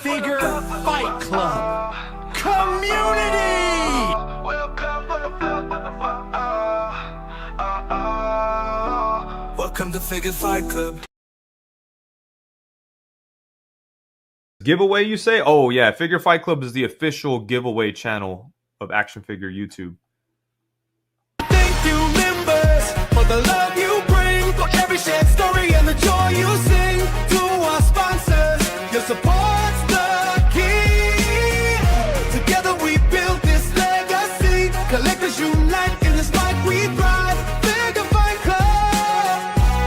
Figure Fight Club community. Welcome to Figure Fight Club. Giveaway, you say? Oh yeah, Figure Fight Club is the official giveaway channel of Action Figure YouTube. Thank you, members, for the love you bring, for every shared story and the joy you sing. To our sponsors, your support's the key. Together we build this legacy. Collectors unite in this fight we thrive. Figure Fight Club,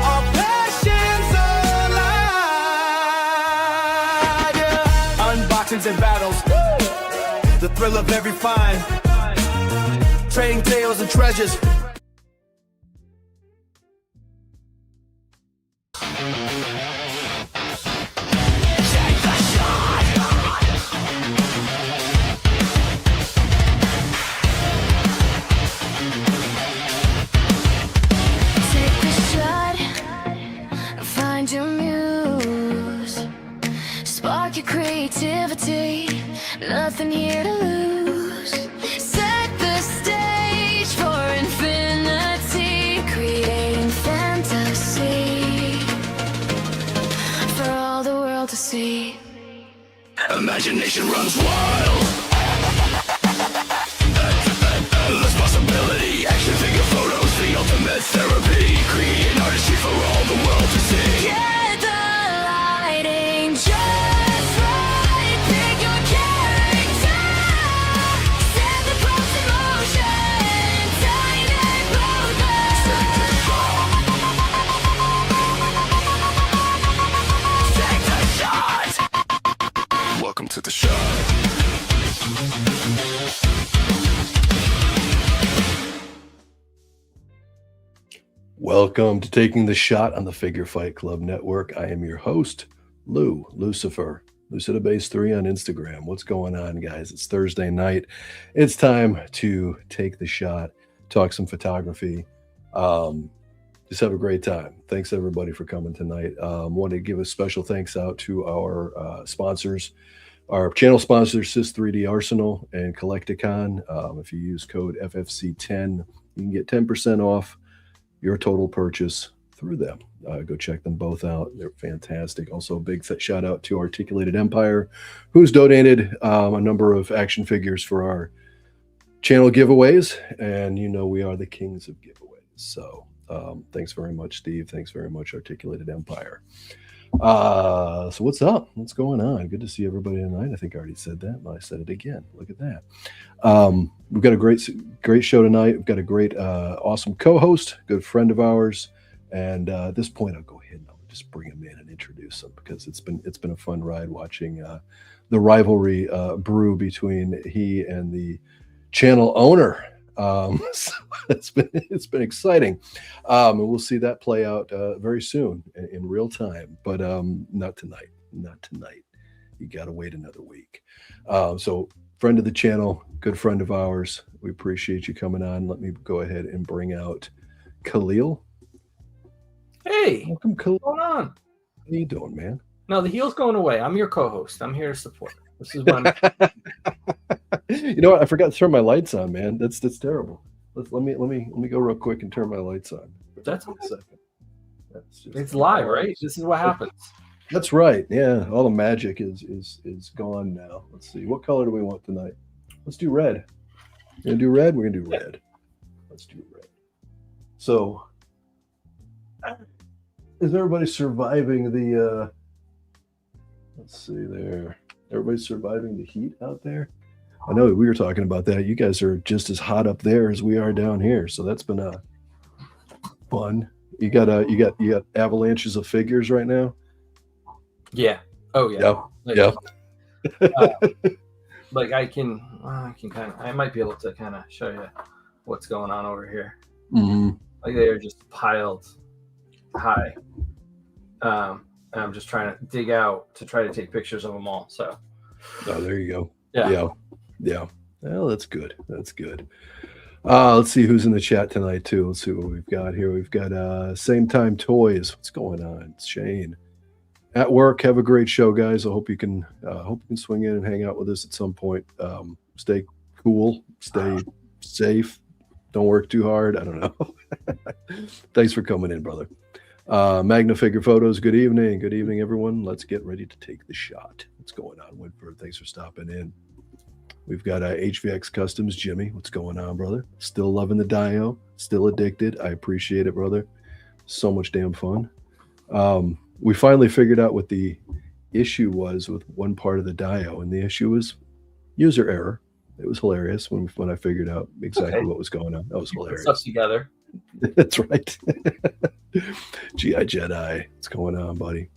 our passions alive. Yeah. Unboxings and battles, the thrill of every find. Trading tales and treasures. Spark your creativity, nothing here to lose. Set the stage for infinity, creating fantasy for all the world to see. Imagination runs wild. Endless possibility. Action figure photos, the ultimate therapy. Creating artistry for all the world to see. Get the lighting just right. Pick your character. Set the props in motion. Tiny progress. Take the shot. Welcome to the show. Welcome to Taking the Shot on the Figure Fight Club Network. I am your host, Loucifer, Lucidabase3 on Instagram. What's going on, guys? It's Thursday night. It's time to take the shot, talk some photography, just have a great time. Thanks, everybody, for coming tonight. Want to give a special thanks out to our sponsors, our channel sponsors, Sys3D Arsenal and Collecticon. If you use code FFC10, you can get 10% off your total purchase through them. Go check them both out. They're fantastic. Also, a big shout out to Articulated Empire, who's donated a number of action figures for our channel giveaways. And you know we are the kings of giveaways. So thanks very much, Steve. Thanks very much, Articulated Empire. So what's up? What's going on? Good to see everybody tonight. I think I already said that, but I said it again. Look at that. We've got a great show tonight. We've got a great, awesome co-host, good friend of ours. And at this point, I'll go ahead and I'll just bring him in and introduce him because it's been a fun ride watching the rivalry brew between he and the channel owner. So it's been exciting, and we'll see that play out very soon in real time. But not tonight. You got to wait another week. So friend of the channel, good friend of ours. We appreciate you coming on. Let me go ahead and bring out Khalil. Hey, Welcome, Khalil. what's going on? How you doing, man? No, the heel's going away. I'm your co-host. I'm here to support. This is what I'm. You know what? I forgot to turn my lights on, man. That's terrible. Let me go real quick and turn my lights on. That's a second. It's live, right? This is what happens. That's right. Yeah, all the magic is gone now. Let's see. What color do we want tonight? Let's do red. We're gonna do red. We're gonna do red. Let's do red. So, is everybody surviving the? Let's see there. Everybody's surviving the heat out there. I know we were talking about that. You guys are just as hot up there as we are down here, so that's been fun. You got avalanches of figures right now. Yeah. Oh yeah. Yeah. Like I can kind of. I might be able to kind of show you what's going on over here. Mm-hmm. Like they are just piled high. And I'm just trying to dig out to try to take pictures of them all. So. Oh, there you go. Yeah. Well, that's good. Let's see who's in the chat tonight too. Let's see what we've got here. We've got Same Time Toys. What's going on? It's Shane. at work. Have a great show, guys. I hope you can swing in and hang out with us at some point. Stay cool, stay safe, don't work too hard. I don't know. Thanks for coming in, brother. Magna Figure Photos, good evening, everyone. Let's get ready to take the shot. What's going on, Winford? Thanks for stopping in. We've got HVX Customs, Jimmy. What's going on, brother? Still loving the Dio, still addicted. I appreciate it, brother. So much damn fun. We finally figured out what the issue was with one part of the Dio, and the issue was user error. It was hilarious when I figured out exactly what was going on. That was hilarious. Stuff together. That's right. GI Jedi. What's going on, buddy?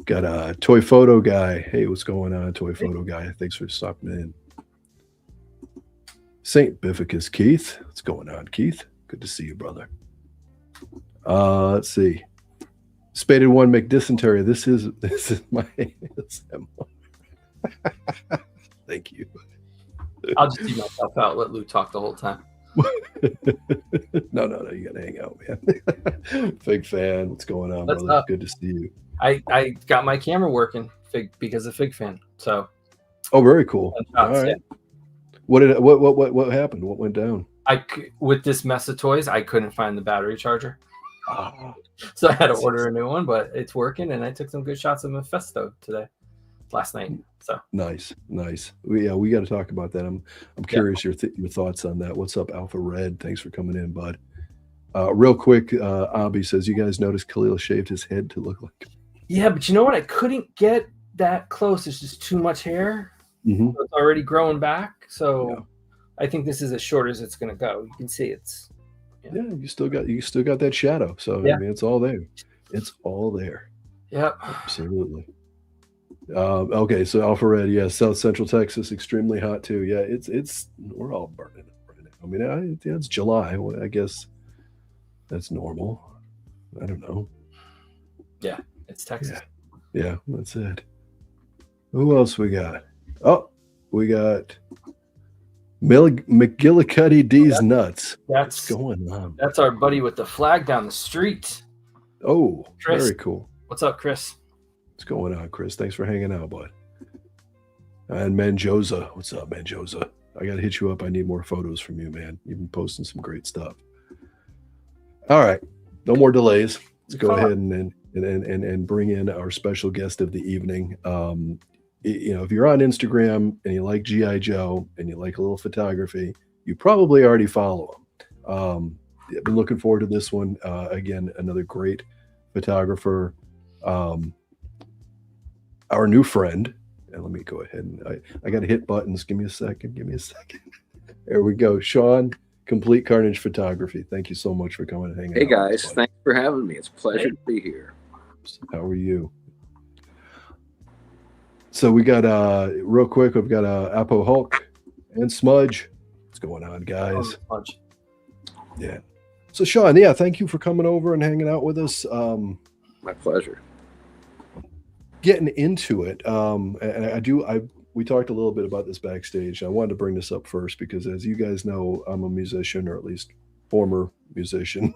Got a toy photo guy. Hey, what's going on, toy photo guy? Thanks for stopping in. St. Bifficus Keith. What's going on, Keith? Good to see you, brother. Let's see. Spaded One McDysentery. This is my SMO. Thank you. I'll just see myself out. Let Lou talk the whole time. No, you gotta hang out, man. Fig fan, what's going on, What's brother? up? Good to see you. I got my camera working because of Fig Fan. So Oh, very cool. All shots, right. What happened? What went down? with this mess of toys, I couldn't find the battery charger. Oh, So I had to order a new one, but it's working, and I took some good shots of Mephisto last night. So nice. We got to talk about that. I'm curious your thoughts on that. What's up, Alpha Red? Thanks for coming in, bud. Real quick, Abby says, you guys noticed Khalil shaved his head to look like. yeah, but you know what? I couldn't get that close. There's just too much hair. Mm-hmm. So it's already growing back. So Yeah. I think this is as short as it's going to go. You can see it's. Yeah, you still got that shadow. So Yeah. I mean, it's all there. It's all there. Yep. Absolutely. Okay, so Alpha Red, yeah, South Central Texas, extremely hot too. Yeah, it's we're all burning right now. I mean, it's July. Well, I guess that's normal. I don't know. Yeah, it's Texas. Yeah, that's it. Who else we got? Oh, we got McGillicuddy D's nuts. What's That's going on? that's our buddy with the flag down the street. Oh, Chris. very cool. What's up, Chris? What's going on, Chris? Thanks for hanging out, bud. And Manjosa. What's up, Manjosa? I got to hit you up. I need more photos from you, man. You've been posting some great stuff. All right. No more delays. Let's go ahead and bring in our special guest of the evening. If you're on Instagram and you like G.I. Joe and you like a little photography, you probably already follow him. I've been looking forward to this one. Again, another great photographer. Our new friend, and let me go ahead and I got to hit buttons. Give me a second. There we go. Sean, Complete Carnage Photography. Thank you so much for coming and hanging out. Hey guys, thanks for having me. It's a pleasure to be here. How are you? So we got real quick, we've got Apo Hulk and Smudge. What's going on, guys? Punch. Yeah. So Sean, yeah, thank you for coming over and hanging out with us. My pleasure. Getting into it, and we talked a little bit about this backstage. I wanted to bring this up first because, as you guys know, I'm a musician, or at least former musician,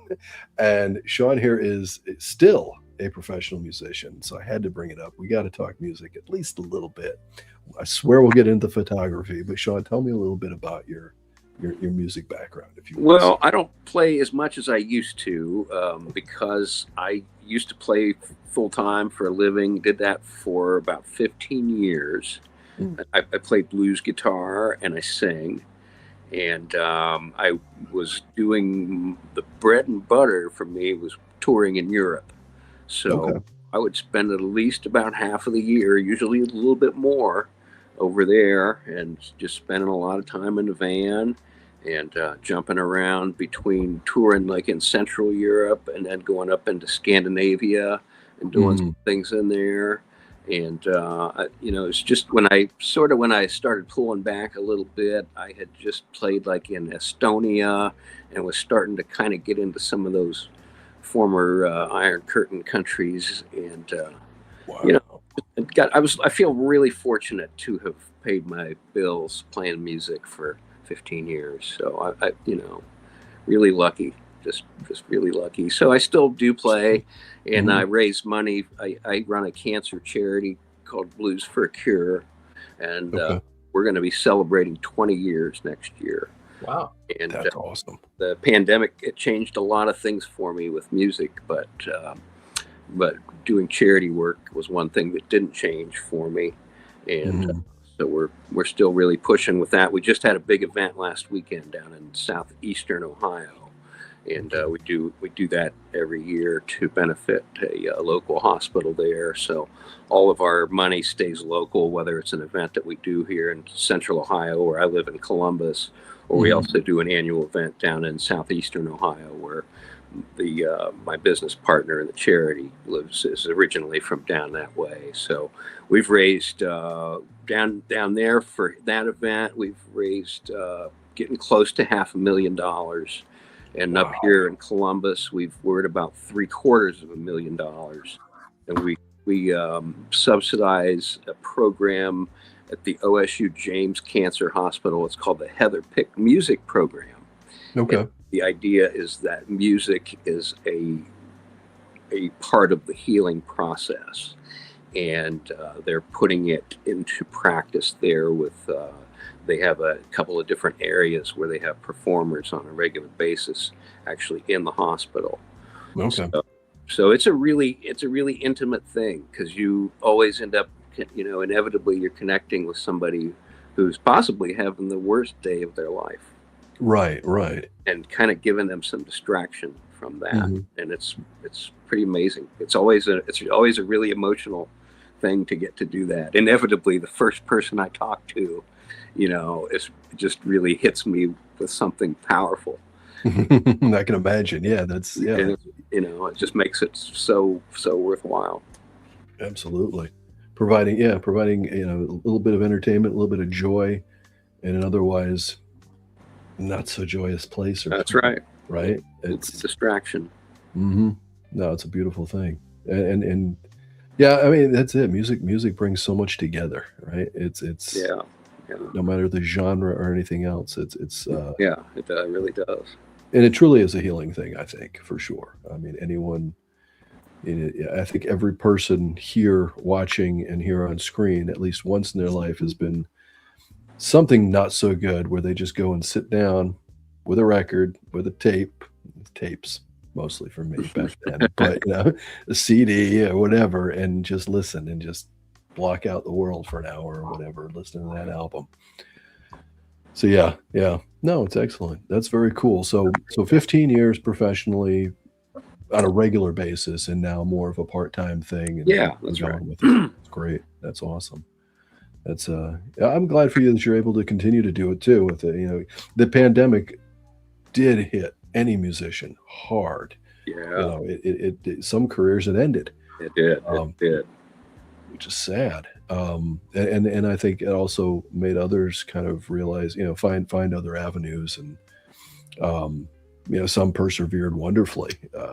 and Sean here is still a professional musician, so I had to bring it up. We got to talk music at least a little bit. I swear we'll get into photography, but Sean, tell me a little bit about your music background, if you will. Well, I don't play as much as I used to because I used to play full time for a living. Did that for about 15 years. I play blues guitar and I sing. And I was doing the bread and butter for me was touring in Europe. So Okay. I would spend at least about half of the year, usually a little bit more, over there, and just spending a lot of time in the van and jumping around between touring like in Central Europe and then going up into Scandinavia and doing some things in there. And it's just when I started pulling back a little bit, I had just played like in Estonia and was starting to kind of get into some of those former Iron Curtain countries. And Wow. I feel really fortunate to have paid my bills playing music for 15 years. So I really lucky. just really lucky. So I still do play, and I raise money. I run a cancer charity called Blues for a Cure, and we're going to be celebrating 20 years next year. Wow. And That's awesome. The pandemic, it changed a lot of things for me with music, but doing charity work was one thing that didn't change for me. And so we're still really pushing with that. We just had a big event last weekend down in southeastern Ohio, and we do that every year to benefit a local hospital there. So all of our money stays local, whether it's an event that we do here in central Ohio, where I live in Columbus, or we also do an annual event down in southeastern Ohio, where my business partner in the charity is originally from down that way. So we've raised down there for that event. We've raised getting close to $500,000, and up here in Columbus, we're at about $750,000, and we subsidize a program at the OSU James Cancer Hospital. It's called the Heather Pick Music Program. Okay. And the idea is that music is a part of the healing process, and they're putting it into practice there with they have a couple of different areas where they have performers on a regular basis actually in the hospital. Okay. So it's a really intimate thing, because you always end up, inevitably you're connecting with somebody who's possibly having the worst day of their life. Right. And kind of giving them some distraction from that. And it's pretty amazing. It's always a really emotional thing to get to do that. Inevitably, the first person I talk to, it just really hits me with something powerful. I can imagine. Yeah, that's And, it just makes it so worthwhile. Absolutely. Providing a little bit of entertainment, a little bit of joy in an otherwise not so joyous place. That's right. Right. It's a distraction. No, it's a beautiful thing. And yeah, I mean, that's it. Music brings so much together, right? It's Yeah. no matter the genre or anything else, it's Yeah, it really does. and it truly is a healing thing, I think, for sure. I mean, anyone, I think every person here watching and here on screen, at least once in their life, has been something not so good where they just go and sit down with a record, with a tapes, mostly for me back then, but a CD or whatever, and just listen and just block out the world for an hour or whatever, listening to that album. So yeah. No, it's excellent. That's very cool. So 15 years professionally on a regular basis, and now more of a part-time thing. And That's right. with it. It's great. That's awesome. That's I'm glad for you that you're able to continue to do it too. With the pandemic did hit any musician hard. Yeah. It some careers had ended. It did. It did. Which is sad. And I think it also made others kind of realize, find other avenues, and some persevered wonderfully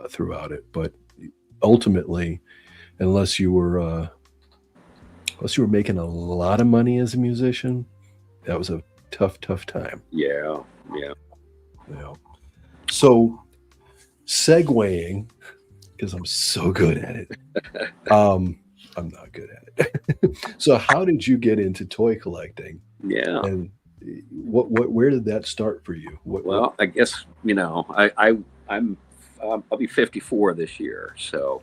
throughout it. But ultimately, unless you were making a lot of money as a musician, that was a tough time. Yeah. So segueing, because I'm so good at it. I'm not good at it. So how did you get into toy collecting? Yeah. And where did that start for you? Well, I guess, I'll be 54 this year. So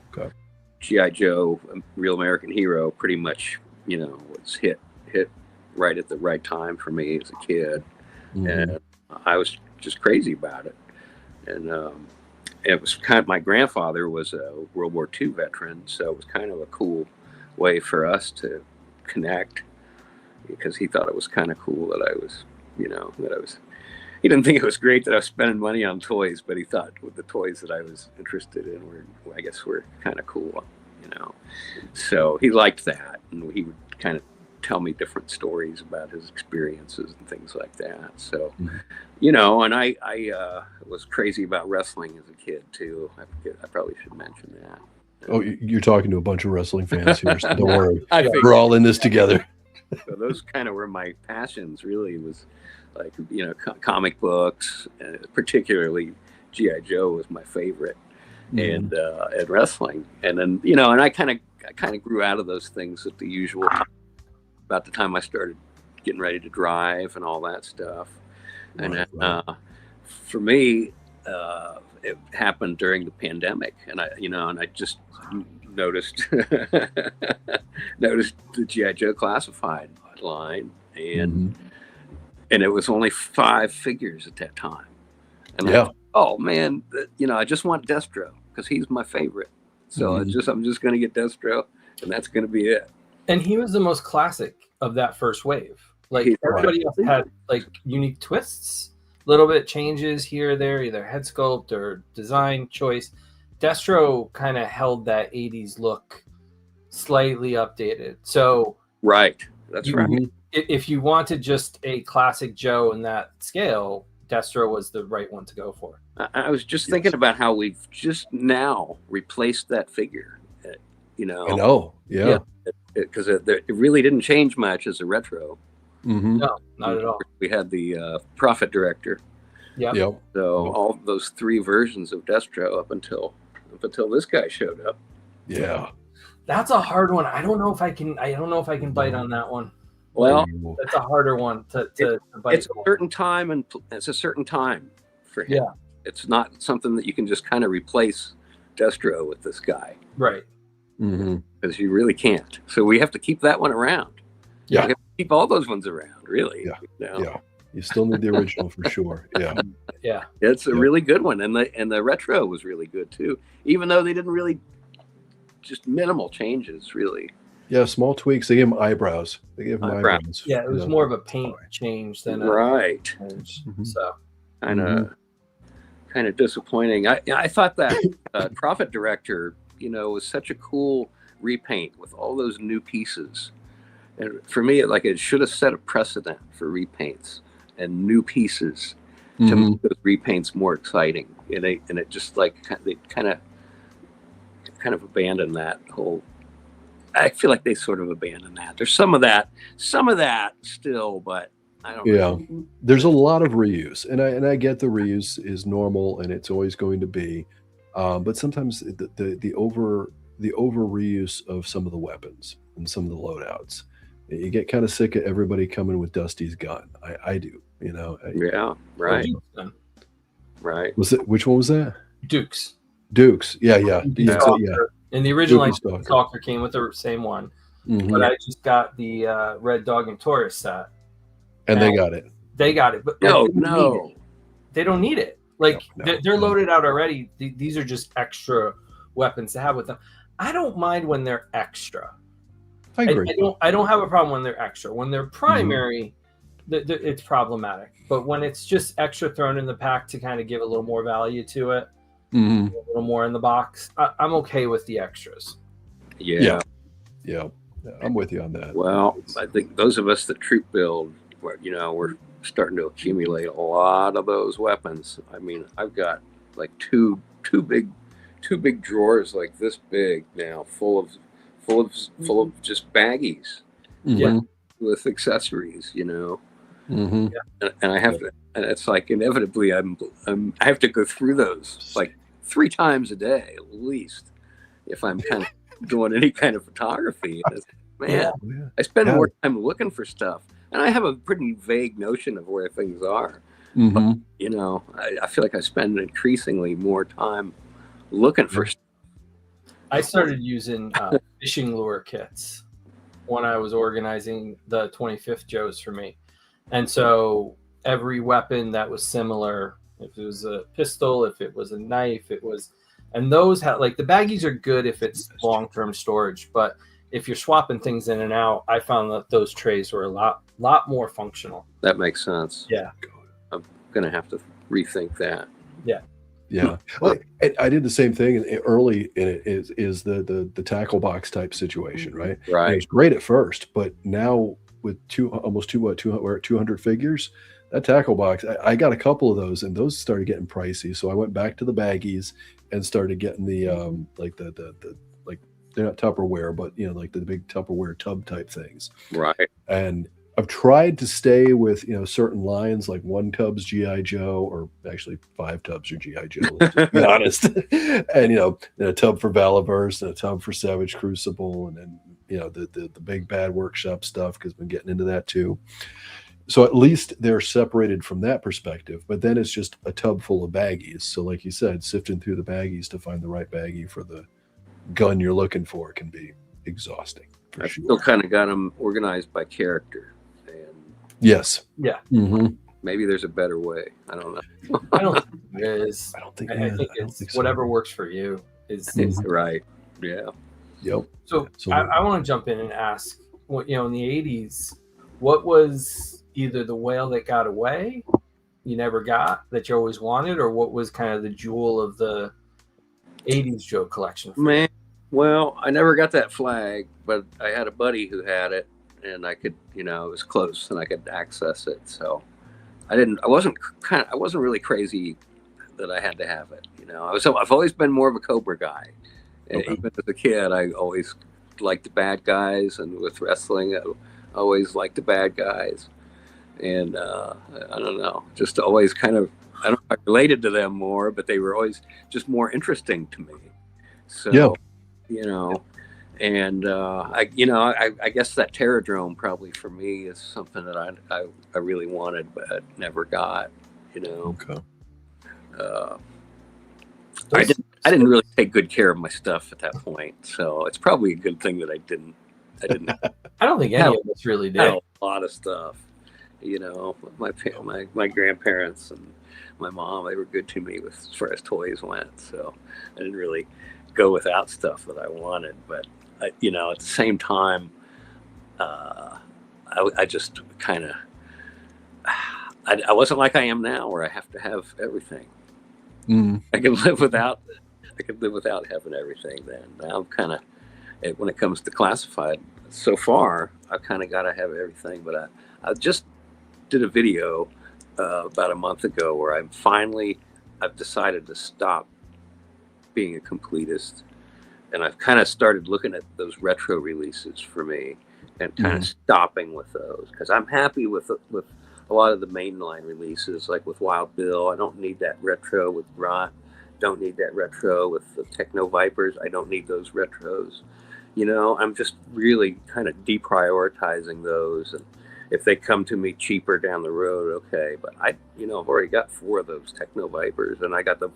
G.I. Joe, Real American Hero, pretty much, was hit right at the right time for me as a kid. And I was just crazy about it. And it was my grandfather was a World War II veteran, so it was kind of a cool way for us to connect, because he thought it was kind of cool that I was, he didn't think it was great that I was spending money on toys, but he thought with the toys that I was interested in were kind of cool, So he liked that, and he would kind of tell me different stories about his experiences and things like that. So, and I was crazy about wrestling as a kid too. I probably should mention that. Oh, you're talking to a bunch of wrestling fans here, so don't worry. I think we're all in this together. So those kind of were my passions, really, was like, comic books, particularly GI Joe was my favorite, and wrestling, and then and I kind of grew out of those things at the usual time, about the time I started getting ready to drive and all that stuff, and then, for me, it happened during the pandemic, and I just noticed noticed the GI Joe classified line, and it was only 5 figures at that time, and oh man, I just want Destro because he's my favorite, so I'm just going to get Destro, and that's going to be it. And he was the most classic of that first wave. Like everybody else had like unique twists, little bit changes here or there, either head sculpt or design choice. Destro kind of held that 80s look, slightly updated. So that's right. If you wanted just a classic Joe in that scale, Destro was the right one to go for. I was just thinking about how we've just now replaced that figure. I know, because it really didn't change much as a retro. No, not at all. We had the Prophet Director. So all those 3 versions of Destro up until this guy showed up. Yeah, that's a hard one. I don't know if I can bite on that one. Well, that's a harder one to bite. It's a certain time, and it's a certain time for him. Yeah, it's not something that you can just kind of replace Destro with this guy, right? Because you really can't. So we have to keep that one around. We have to keep all those ones around, really. You still need the original for sure. It's a really good one, and the retro was really good too, even though they didn't really, just minimal changes, really. Yeah, small tweaks. They gave him eyebrows. They gave him eyebrows. Yeah, it was more of a paint change than a change. So kind of disappointing. I thought that Prophet Director, was such a cool repaint with all those new pieces, and for me, it should have set a precedent for repaints and new pieces to make those repaints more exciting. And it just they kind of abandoned that whole. I feel like they sort of abandoned that. There's some of that still, but I don't know. There's a lot of reuse, and I get the reuse is normal and it's always going to be, but sometimes the over reuse of some of the weapons and some of the loadouts, you get kind of sick of everybody coming with Dusty's gun. I do, right. Which one was that? Dukes. Yeah. And the original Stalker came with the same one, but I just got the Red Dog and Taurus set, and they got it. But they don't need it. They're loaded out already. These are just extra weapons to have with them. I don't mind when they're extra. I agree. I don't have a problem when they're extra. When they're primary, it's problematic. But when it's just extra thrown in the pack to kind of give a little more value to it, a little more in the box, I'm okay with the extras. Yeah, I'm with you on that. Well, I think those of us that troop build, we're starting to accumulate a lot of those weapons. I mean, I've got like two big drawers like this big now, full of just baggies, with accessories, and I have to, and it's like inevitably I have to go through those like 3 times a day at least if I'm kind of doing any kind of photography. I spend more time looking for stuff, and I have a pretty vague notion of where things are. But, I feel like I spend increasingly more time looking for stuff. I started using fishing lure kits when I was organizing the 25th Joes for me. And so every weapon that was similar, if it was a pistol, if it was a knife, and those had the baggies are good if it's long-term storage, but if you're swapping things in and out, I found that those trays were a lot more functional. That makes sense. Yeah. I'm going to have to rethink that. Yeah. Well, I did the same thing early in it is the tackle box type situation, right? Right. It was great at first, but now with 200 figures, that tackle box, I got a couple of those, and those started getting pricey. So I went back to the baggies and started getting the they're not Tupperware, but like the big Tupperware tub type things. Right. And I've tried to stay with, certain lines like one tub's GI Joe, or actually 5 tubs are GI Joe, to be honest. And a tub for Valaverse and a tub for Savage Crucible, and then the big bad workshop stuff, because I've been getting into that too. So at least they're separated from that perspective, but then it's just a tub full of baggies. So like you said, sifting through the baggies to find the right baggie for the gun you're looking for can be exhausting. I still kind of got them organized by character. And Yes. Yeah. Mm-hmm. maybe there's a better way. I don't know. I don't think there is. I don't think. I think it's think so. whatever works for you. Is Right. Yeah. Yep. So Absolutely. I want to jump in and ask, what in the '80s, what was either the whale that got away, you never got, that you always wanted, or what was kind of the jewel of the '80s Joe collection? For you? Man, well, I never got that flag, but I had a buddy who had it, and I could, it was close, and I could access it. So I wasn't really crazy that I had to have it. I've always been more of a Cobra guy. Okay. Even as a kid, I always liked the bad guys, and with wrestling, I always liked the bad guys. And I don't know, just always kind of, I don't know if I related to them more, but they were always just more interesting to me. So, and I guess that Terradrome probably for me is something that I really wanted, but never got, Okay. I didn't really take good care of my stuff at that point, so it's probably a good thing that I didn't. I don't think any of us really had did. a lot of stuff. My grandparents and my mom, they were good to me as far as toys went, so I didn't really go without stuff that I wanted. But at the same time, I just kind of I wasn't like I am now, where I have to have everything. Mm. I can live without having everything. Then now I'm kind of, when it comes to classified, so far I've kind of got to have everything. But I just did a video about a month ago where I've decided to stop being a completist, and I've kind of started looking at those retro releases for me and kind of stopping with those, because I'm happy with a lot of the mainline releases, like with Wild Bill. I don't need that retro with Rot. Don't need that retro with the Techno Vipers. I don't need those retros. I'm just really kind of deprioritizing those. And if they come to me cheaper down the road, okay. But I've already got 4 of those Techno Vipers, and I got the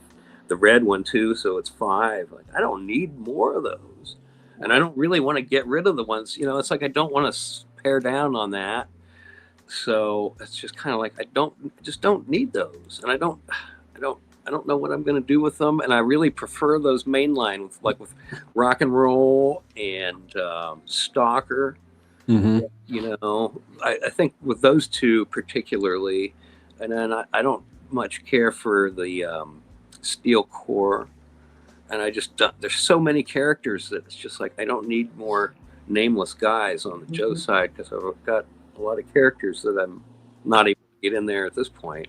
red one too, so it's 5. Like, I don't need more of those. And I don't really want to get rid of the ones, it's like I don't want to pare down on that. So it's just kind of like I don't need those, and I don't know what I'm going to do with them. And I really prefer those mainline with Rock and Roll and Stalker. Mm-hmm. I think with those 2 particularly, and then I don't much care for the Steel Core, and I just there's so many characters that it's just like I don't need more nameless guys on the Joe side, because I've got a lot of characters that I'm not even get in there at this point.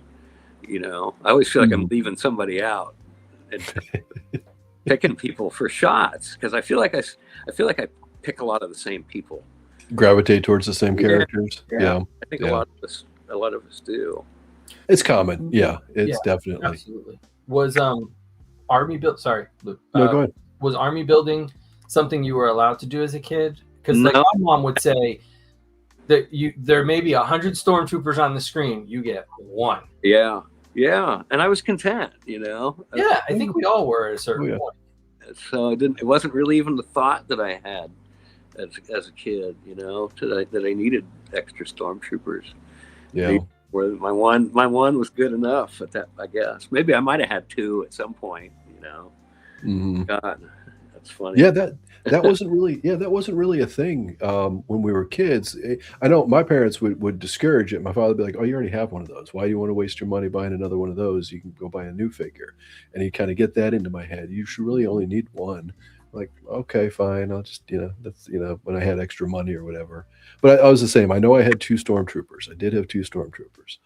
I always feel like I'm leaving somebody out and picking people for shots, because I feel like I pick a lot of the same people. Gravitate towards the same characters. Yeah. I think a lot of us do. It's common. Yeah, it's definitely. Absolutely. Was army build? Sorry, Luke. No, go ahead. Was army building something you were allowed to do as a kid? Because like my mom would say that there may be 100 stormtroopers on the screen, you get 1. Yeah, and I was content. Yeah, I think we all were at a certain point. So it wasn't really even the thought that I had as a kid, that I needed extra stormtroopers. Yeah. Where my one was good enough at that, I guess. Maybe I might have had 2 at some point. Mm-hmm. God, that's funny. Yeah, that wasn't really a thing when we were kids. I know my parents would discourage it. My father would be like, "Oh, you already have one of those. Why do you want to waste your money buying another one of those? You can go buy a new figure." And he'd kind of get that into my head. You should really only need one. Like, okay, fine. I'll just, that's, when I had extra money or whatever. But I was the same. I know I had 2 stormtroopers. I did have 2 stormtroopers.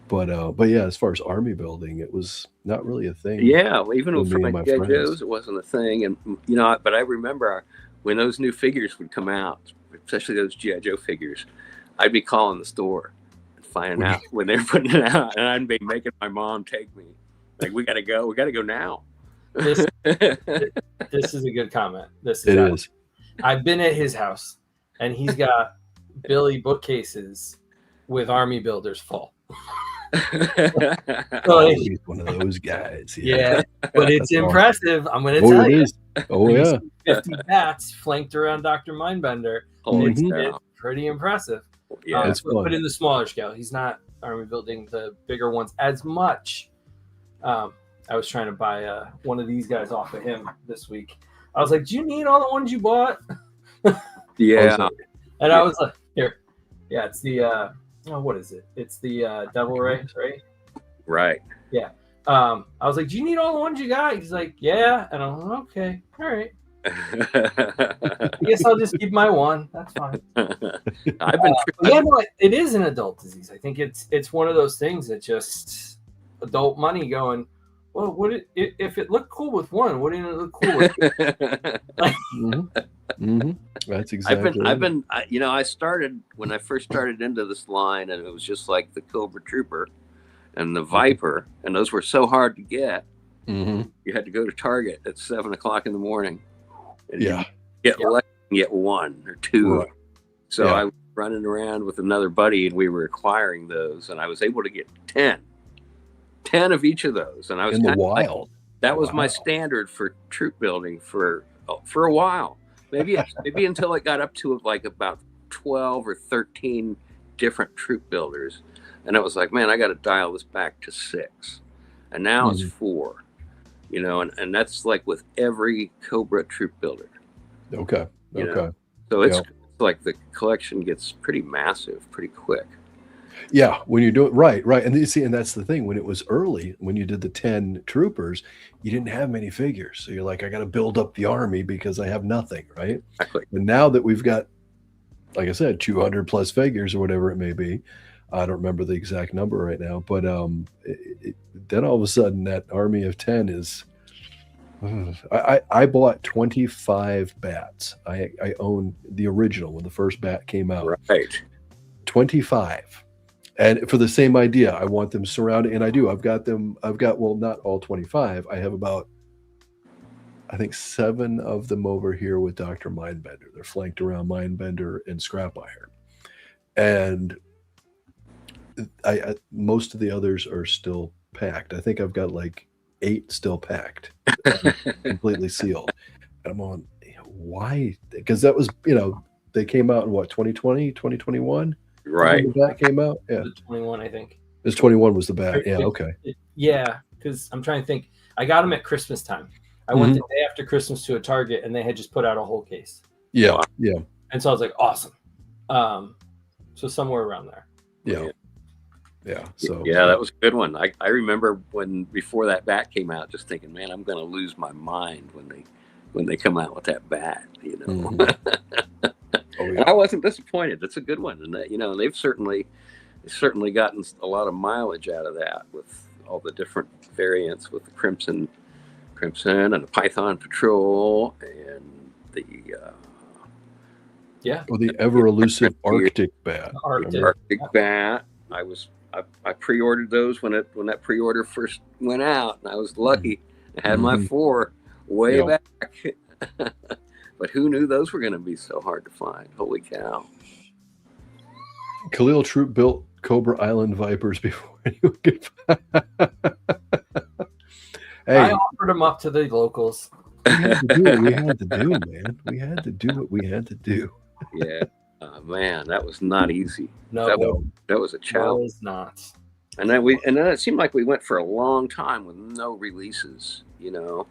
But yeah, as far as army building, it was not really a thing. Yeah, well, even for my G.I. friends. Joes, it wasn't a thing. And but I remember when those new figures would come out, especially those G.I. Joe figures, I'd be calling the store and finding out when they're putting it out, and I'd be making my mom take me. Like, we gotta go now. This is a good comment. It is. I've been at his house, and he's got Billy bookcases with army builders full. So He's one of those guys. yeah, but it's That's impressive. I'm going to Oh, tell it you. is. Oh, When you yeah. see 50 bats flanked around Dr. Mindbender. Holy It's cow. pretty impressive. Yeah, It's fun. But in the smaller scale, he's not army building the bigger ones as much. I was trying to buy one of these guys off of him this week. I was like, "Do you need all the ones you bought?" yeah. And I was like, "Here, yeah, it's the what is it? It's the Devil Ray, right?" Right. I was like, "Do you need all the ones you got?" He's like, "Yeah," and I'm like, "Okay, all right. I guess I'll just keep my one. That's fine." I've been But yeah, no, it is an adult disease. I think it's one of those things that just adult money going. Well, if it looked cool with one? Wouldn't it look cool with two? That's exactly. I started when I first started into this line, and it was just like the Cobra Trooper and the Viper, and those were so hard to get. Mhm. You had to go to Target at 7:00 in the morning, and Yeah. get one or two. Right. So Yeah. I was running around with another buddy, and we were acquiring those, and I was able to get 10 of each of those, and I was In the kinda like, wild. that was my Wow. standard for troop building for a while, maybe until it got up to like about 12 or 13 different troop builders, and I was like, man, I got to dial this back to 6, and now it's 4, and that's like with every Cobra troop builder. Okay. You know? Okay. So it's like the collection gets pretty massive pretty quick. Yeah, when you're doing right, and you see, and that's the thing. When it was early, when you did the 10 troopers, you didn't have many figures, so you're like, I got to build up the army because I have nothing, right? Exactly. And now that we've got, like I said, 200 plus figures or whatever it may be, I don't remember the exact number right now, but then all of a sudden that army of 10 is. I bought 25 bats. I own the original when the first bat came out. Right. 25. And for the same idea, I want them surrounded, and I do. I've got, well, not all 25. I have about, I think, 7 of them over here with Dr. Mindbender. They're flanked around Mindbender and Scrap Iron. And most of the others are still packed. I think I've got like 8 still packed, completely sealed. And I'm on, why? Because that was, they came out in what, 2020, 2021? Right. When the bat came out? Yeah. The 21, I think. This 21 was the bat. Yeah, okay. Yeah, because I'm trying to think. I got them at Christmas time. I went the day after Christmas to a Target, and they had just put out a whole case. Yeah, yeah, And so I was like, awesome. So somewhere around there. yeah. Yeah. So Yeah, that was a good one. I remember before that bat came out, just thinking, man, I'm going to lose my mind when they come out with that bat. Oh, And yeah. I wasn't disappointed. It's a good one, and they've certainly gotten a lot of mileage out of that with all the different variants with the Crimson and the Python Patrol and the Well, the ever elusive Arctic bat. Arctic bat. I pre-ordered those when that pre-order first went out, and I was lucky. I had my 4 way back. But who knew those were going to be so hard to find? Holy cow. Khalil Troop built Cobra Island Vipers before you could. Hey, I offered them up to the locals. we had to do what we had to do, man. We had to do what we had to do. Yeah. Man, that was not easy. No, That was a it challenge. was not. And then it seemed like we went for a long time with no releases, We And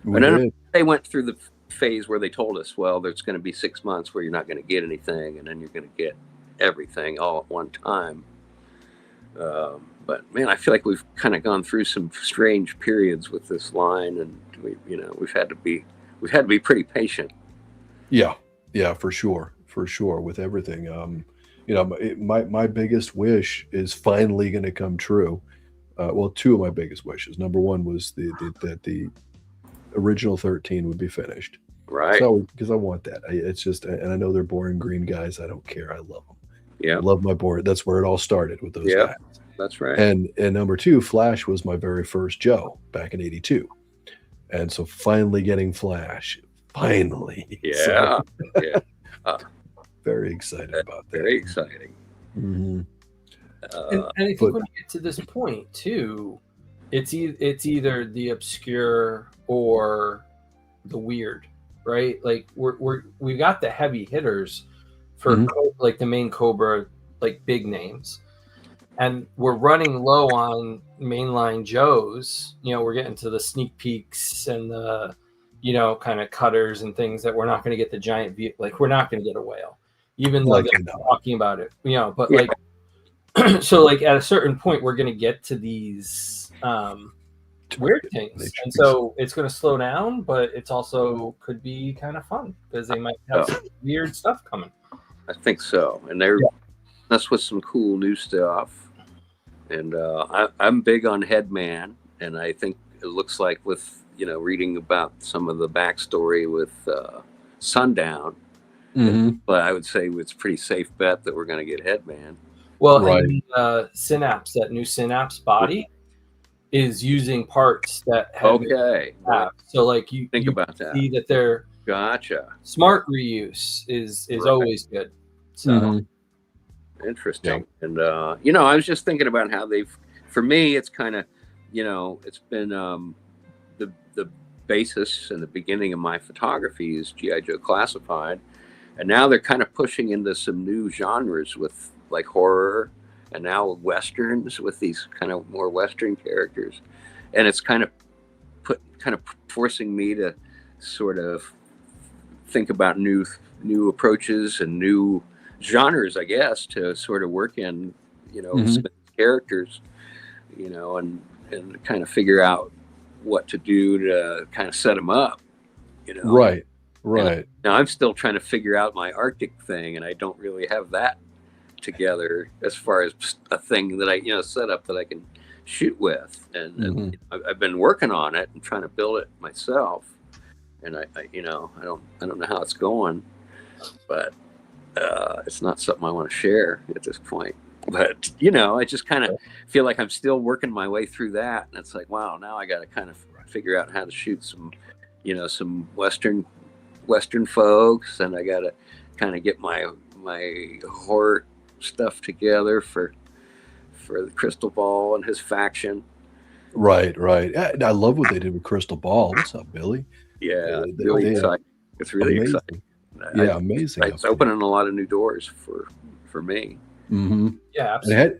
then did. they went through the phase where they told us, well, there's going to be 6 months where you're not going to get anything, and then you're going to get everything all at one time. But man, I feel like we've kind of gone through some strange periods with this line, and we've had to be pretty patient. Yeah, for sure, with everything. My biggest wish is finally going to come true. Well, 2 of my biggest wishes. Number 1 was that the original 13 would be finished. Right. So because I want that. It's just, and I know they're boring green guys. I don't care. I love them. Yeah. I love my board. That's where it all started with those Yeah. guys. That's right. And number two, Flash was my very first Joe back in '82. And so finally getting Flash, finally. Yeah. So, Yeah. very excited about that. Very exciting. Mhm. And I think but- when you get to this point too, it's either the obscure or the weird, right? Like we got the heavy hitters for Mhm. like the main Cobra, like big names, and we're running low on mainline Joes. You know, we're getting to the sneak peeks and the, you know, kind of cutters and things that we're not going to get the giant like we're not going to get a whale, even though Like they're no. talking about it, you know. But Yeah. like, so like at a certain point, we're going to get to these weird things, and so it's going to slow down, but it's also could be kind of fun because they might have some weird stuff coming. I think so. And that's with some cool new stuff. And I'm big on Headman, and I think it looks like with, you know, reading about some of the backstory with Sundown, Mhm. but I would say it's a pretty safe bet that we're going to get Headman. Well, Right. and Synapse, that new Synapse body, is using parts that have Okay. so like you Think you about that. see that their Gotcha. smart reuse is Right. always good. So Mhm. Interesting. And, you know, I was just thinking about how for me, it's kind of, you know, it's been the basis and the beginning of my photography is G.I. Joe Classified. And now they're kind of pushing into some new genres with like horror and now Westerns with these kind of more Western characters. And it's kind of forcing me to sort of think about new approaches and new genres, I guess, to sort of work in, you know, Mhm. characters, you know, and kind of figure out what to do to kind of set them up, you know. Right. Right. Now I'm still trying to figure out my Arctic thing, and I don't really have that together as far as a thing that I, you know, set up that I can shoot with. And, Mhm. I've been working on it and trying to build it myself. And I you know, I don't know how it's going, but it's not something I want to share at this point. But, you know, I just kind of feel like I'm still working my way through that. And it's like, wow, now I got to kind of figure out how to shoot some, you know, some Western folks. And I got to kind of get my horror stuff together for the Crystal Ball and his faction. Right. I love what they did with Crystal Ball. What's up, Billy? Yeah, They- really they- exciting. It's really amazing. exciting. Yeah, amazing. It's opening a lot of new doors for me. Mm-hmm. yeah, absolutely.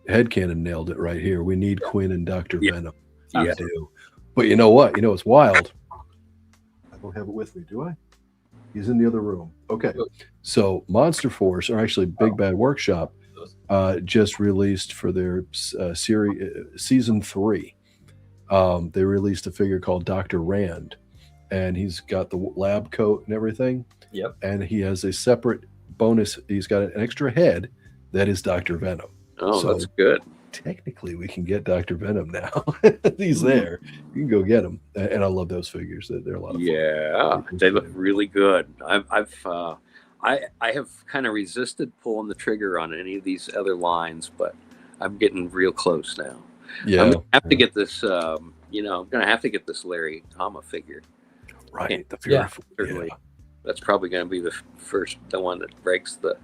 And Headcanon nailed it right here. We need Quinn and Dr. Yeah. Venom. Yeah. We do. But you know what? You know, it's wild. I don't have it with me, do I? He's in the other room. Okay. So Monster Force, or actually Big Bad Workshop, just released for their series season 3. They released a figure called Dr. Rand, and he's got the lab coat and everything. Yep. And he has a separate bonus. He's got an extra head that is Dr. Venom. Oh, So- that's good. Technically, we can get Dr. Venom now. He's there. You can go get him. And I love those figures. They're a lot of fun. Yeah, they look really good. I have kind of resisted pulling the trigger on any of these other lines, but I'm getting real close now. Yeah. I'm gonna have to get this. You know, I'm gonna have to get this Larry Hama figure. Right. The Yeah, fearful. certainly. Yeah. That's probably going to be the one that breaks the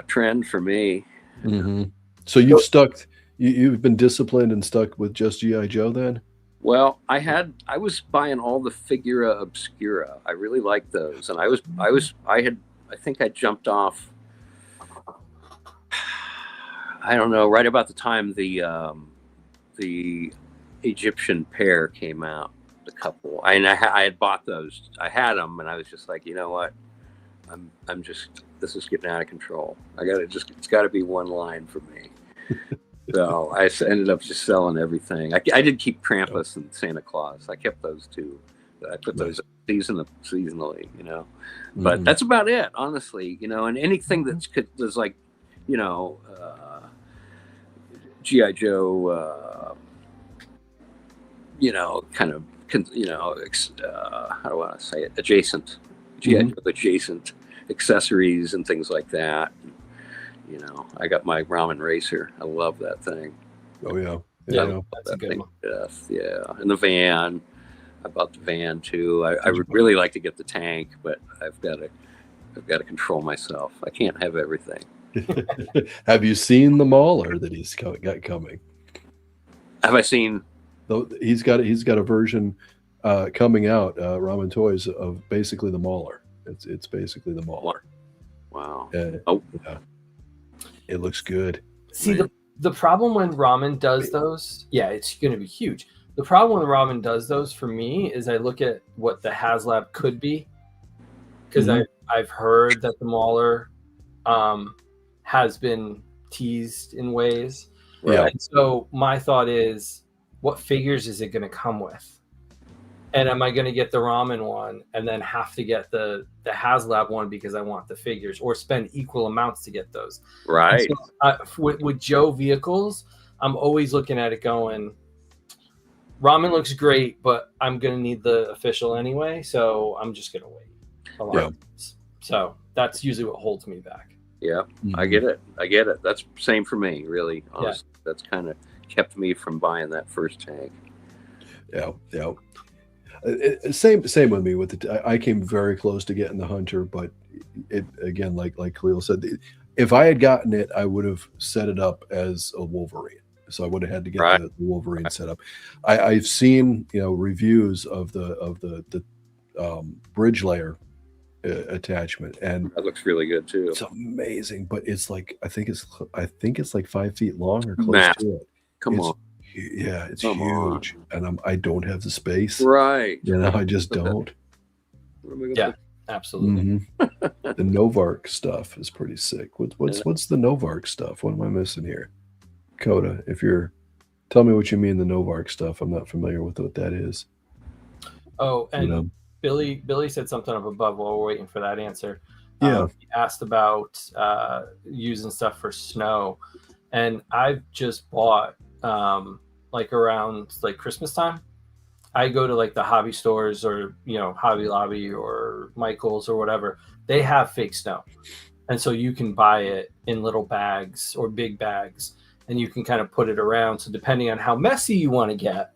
trend for me. Mhm. So you've stuck. You've been disciplined and stuck with just GI Joe then. Well, I was buying all the Figura Obscura. I really liked those, and I think I jumped off. I don't know, right about the time the Egyptian pair came out, the couple. I had bought those. I had them, and I was just like, you know what? This is getting out of control. It's got to be one line for me. So I ended up just selling everything. I did keep Krampus and Santa Claus. I kept those two. I put those seasonally, you know. But Mhm. that's about it, honestly. You know, and anything that's like, you know, GI Joe, you know, kind of, you know, how do I want to say it? Adjacent, GI Joe adjacent accessories and things like that. You know, I got my ramen racer. I love that thing. Oh yeah. Yeah, that's a That good thing one. to death. Yeah, and the van. I bought the van too. I would really like to get the tank, but I've got to control myself. I can't have everything. Have you seen the Mauler that he's got coming? Have I seen? Though he's got a version coming out, Ramen Toys, of basically the Mauler. It's basically the Mauler. Wow. Oh yeah, it looks good. See, the problem when Ramen does those, yeah, it's going to be huge. The problem when Ramen does those for me is I look at what the HasLab could be, because I've heard that the Mauler has been teased in ways. Yeah. And so my thought is, what figures is it going to come with? And am I going to get the Ramen one and then have to get the HasLab one because I want the figures, or spend equal amounts to get those? Right. So, with Joe vehicles, I'm always looking at it going, Ramen looks great, but I'm going to need the official anyway, so I'm just going to wait a lot of times. So that's usually what holds me back. Yeah, I get it. That's same for me, really. Honestly, that's kind of kept me from buying that first tank. Yeah. Same with me with I came very close to getting the Hunter, but it again, like Khalil said, if I had gotten it, I would have set it up as a Wolverine. So I would have had to get the Wolverine set up. I've seen reviews of the bridge layer attachment, and that looks really good too. It's amazing, but it's like I think it's like 5 feet long or close to it. Come on. Yeah, it's huge, and I don't have the space. Right. I just don't. Yeah, absolutely. The Novark stuff is pretty sick. What's the Novark stuff? What am I missing here? Coda, tell me what you mean the Novark stuff. I'm not familiar with what that is. Oh, and Billy said something up above while we're waiting for that answer. Yeah. He asked about using stuff for snow, and I've just bought like around like Christmas time, I go to like the hobby stores or Hobby Lobby or Michael's or whatever. They have fake snow, and so you can buy it in little bags or big bags, and you can kind of put it around. So depending on how messy you want to get,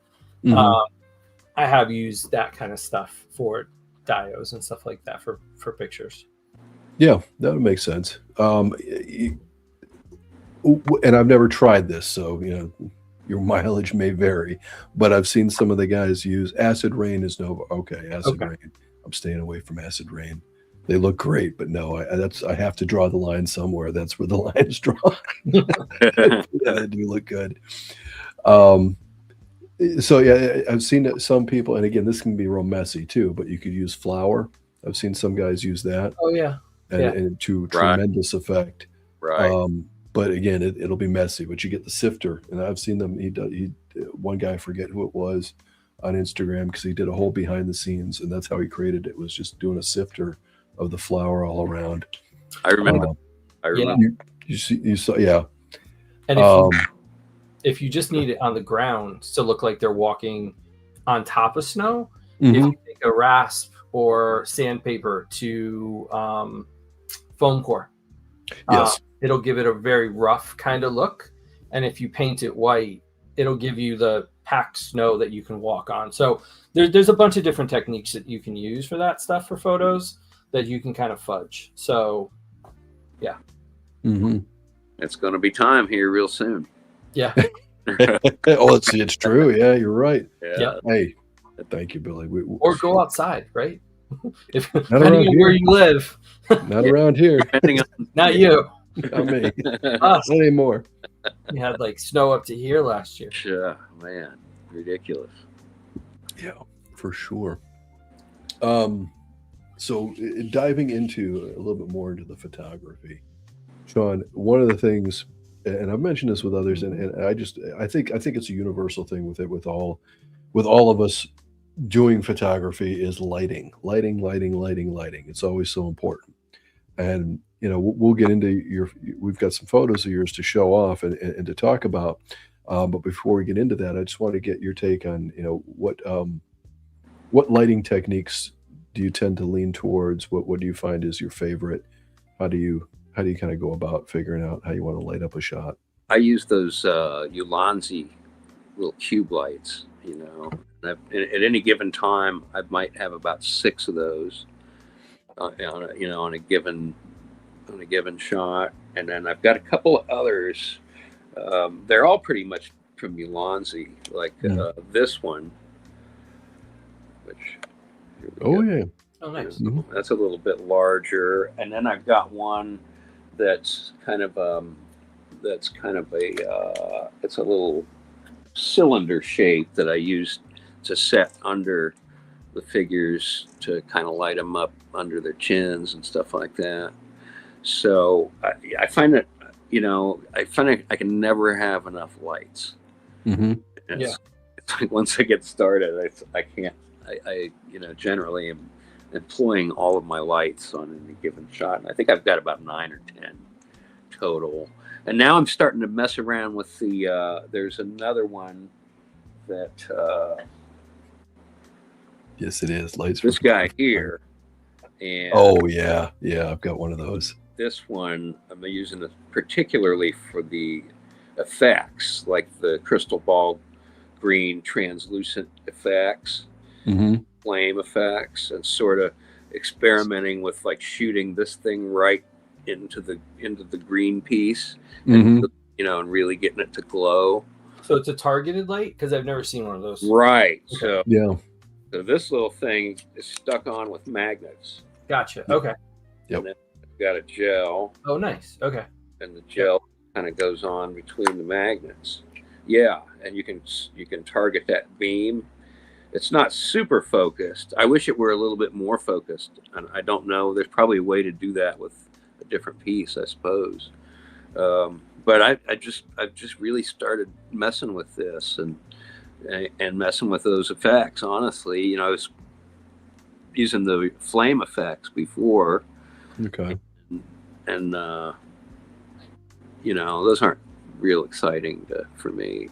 I have used that kind of stuff for dios and stuff like that for pictures. Yeah, that would make sense. And I've never tried this, so your mileage may vary, but I've seen some of the guys use Acid Rain is Nova. Okay, Acid Rain. I'm staying away from Acid Rain. They look great, but no, I have to draw the line somewhere. That's where the line is drawn. They do look good. So yeah, I've seen some people, and again, this can be real messy too, but you could use flour. I've seen some guys use that. Oh yeah. And to tremendous effect. Right. But again, it'll be messy. But you get the sifter, and I've seen them. One guy, I forget who it was, on Instagram, because he did a whole behind the scenes, and that's how he created it. Was just doing a sifter of the flour all around. I remember. You saw, yeah. And if you just need it on the ground to look like they're walking on top of snow, if you take a rasp or sandpaper to foam core, it'll give it a very rough kind of look. And if you paint it white, it'll give you the packed snow that you can walk on. So there's a bunch of different techniques that you can use for that stuff for photos that you can kind of fudge. So yeah. It's going to be time here real soon. Yeah. It's true. Yeah, you're right. Yeah. Hey, thank you, Billy. Or go outside, right? Depending on where you live. Not around here. Depending on Not you. Not me. Not anymore. We had like snow up to here last year. Yeah, man, ridiculous. Yeah, for sure. So diving into a little bit more into the photography, Sean, one of the things, and I've mentioned this with others, and I think it's a universal thing with all of us doing photography, is lighting. It's always so important. And we'll get into we've got some photos of yours to show off and to talk about. But before we get into that, I just want to get your take on what lighting techniques do you tend to lean towards? What do you find is your favorite? How do you kind of go about figuring out how you want to light up a shot? I use those Ulanzi little cube lights, you know. And at any given time, I might have about 6 of those on a given shot, and then I've got a couple of others. They're all pretty much from Ulanzi, like this one, which Yeah. Oh, nice. that's a little bit larger, and then I've got one that's kind of it's a little cylinder shape that I use to set under the figures to kind of light them up under their chins and stuff like that. So I find that, I can never have enough lights. Mm-hmm. It's like once I get started, I can't. I generally am employing all of my lights on any given shot, and I think I've got about 9 or 10 total. And now I'm starting to mess around with the. There's another one that. Yes, it is. Lights. This guy here. And I've got one of those. this one I'm using it particularly for the effects, like the crystal ball green translucent effects, flame effects, and sort of experimenting with like shooting this thing right into the green piece, and and really getting it to glow. So it's a targeted light, because I've never seen one of those. Right. Okay. So this little thing is stuck on with magnets. Gotcha. Okay. Yep. And then I've got a gel. Oh, nice. Okay. And the gel kind of goes on between the magnets. Yeah, and you can target that beam. It's not super focused. I wish it were a little bit more focused, and I don't know. There's probably a way to do that with a different piece, I suppose. But I've just really started messing with this and messing with those effects. Honestly, I was using the flame effects before. Okay. And those aren't real exciting for me.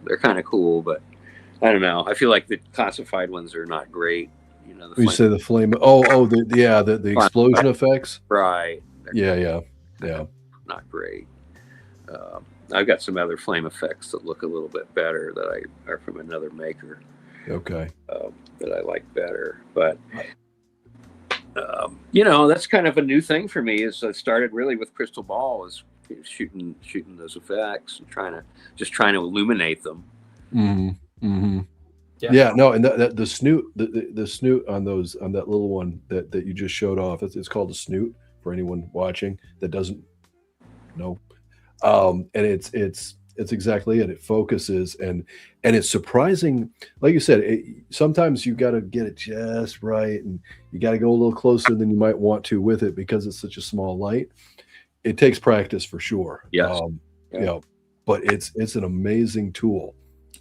They're kind of cool, but I don't know. I feel like the classified ones are not great. You say the flame. The explosion effects. Right. Yeah. Not great. I've got some other flame effects that look a little bit better that are from another maker. Okay. That I like better, but that's kind of a new thing for me. Is I started really with crystal ball, is shooting those effects and trying to illuminate them. Yeah. No, and the snoot, the snoot on that little one that you just showed off. It's called a snoot for anyone watching that doesn't know. And it's exactly it. It focuses and it's surprising. Like you said, sometimes you got to get it just right, and you got to go a little closer than you might want to with it because it's such a small light. It takes practice for sure. Yes. But it's an amazing tool.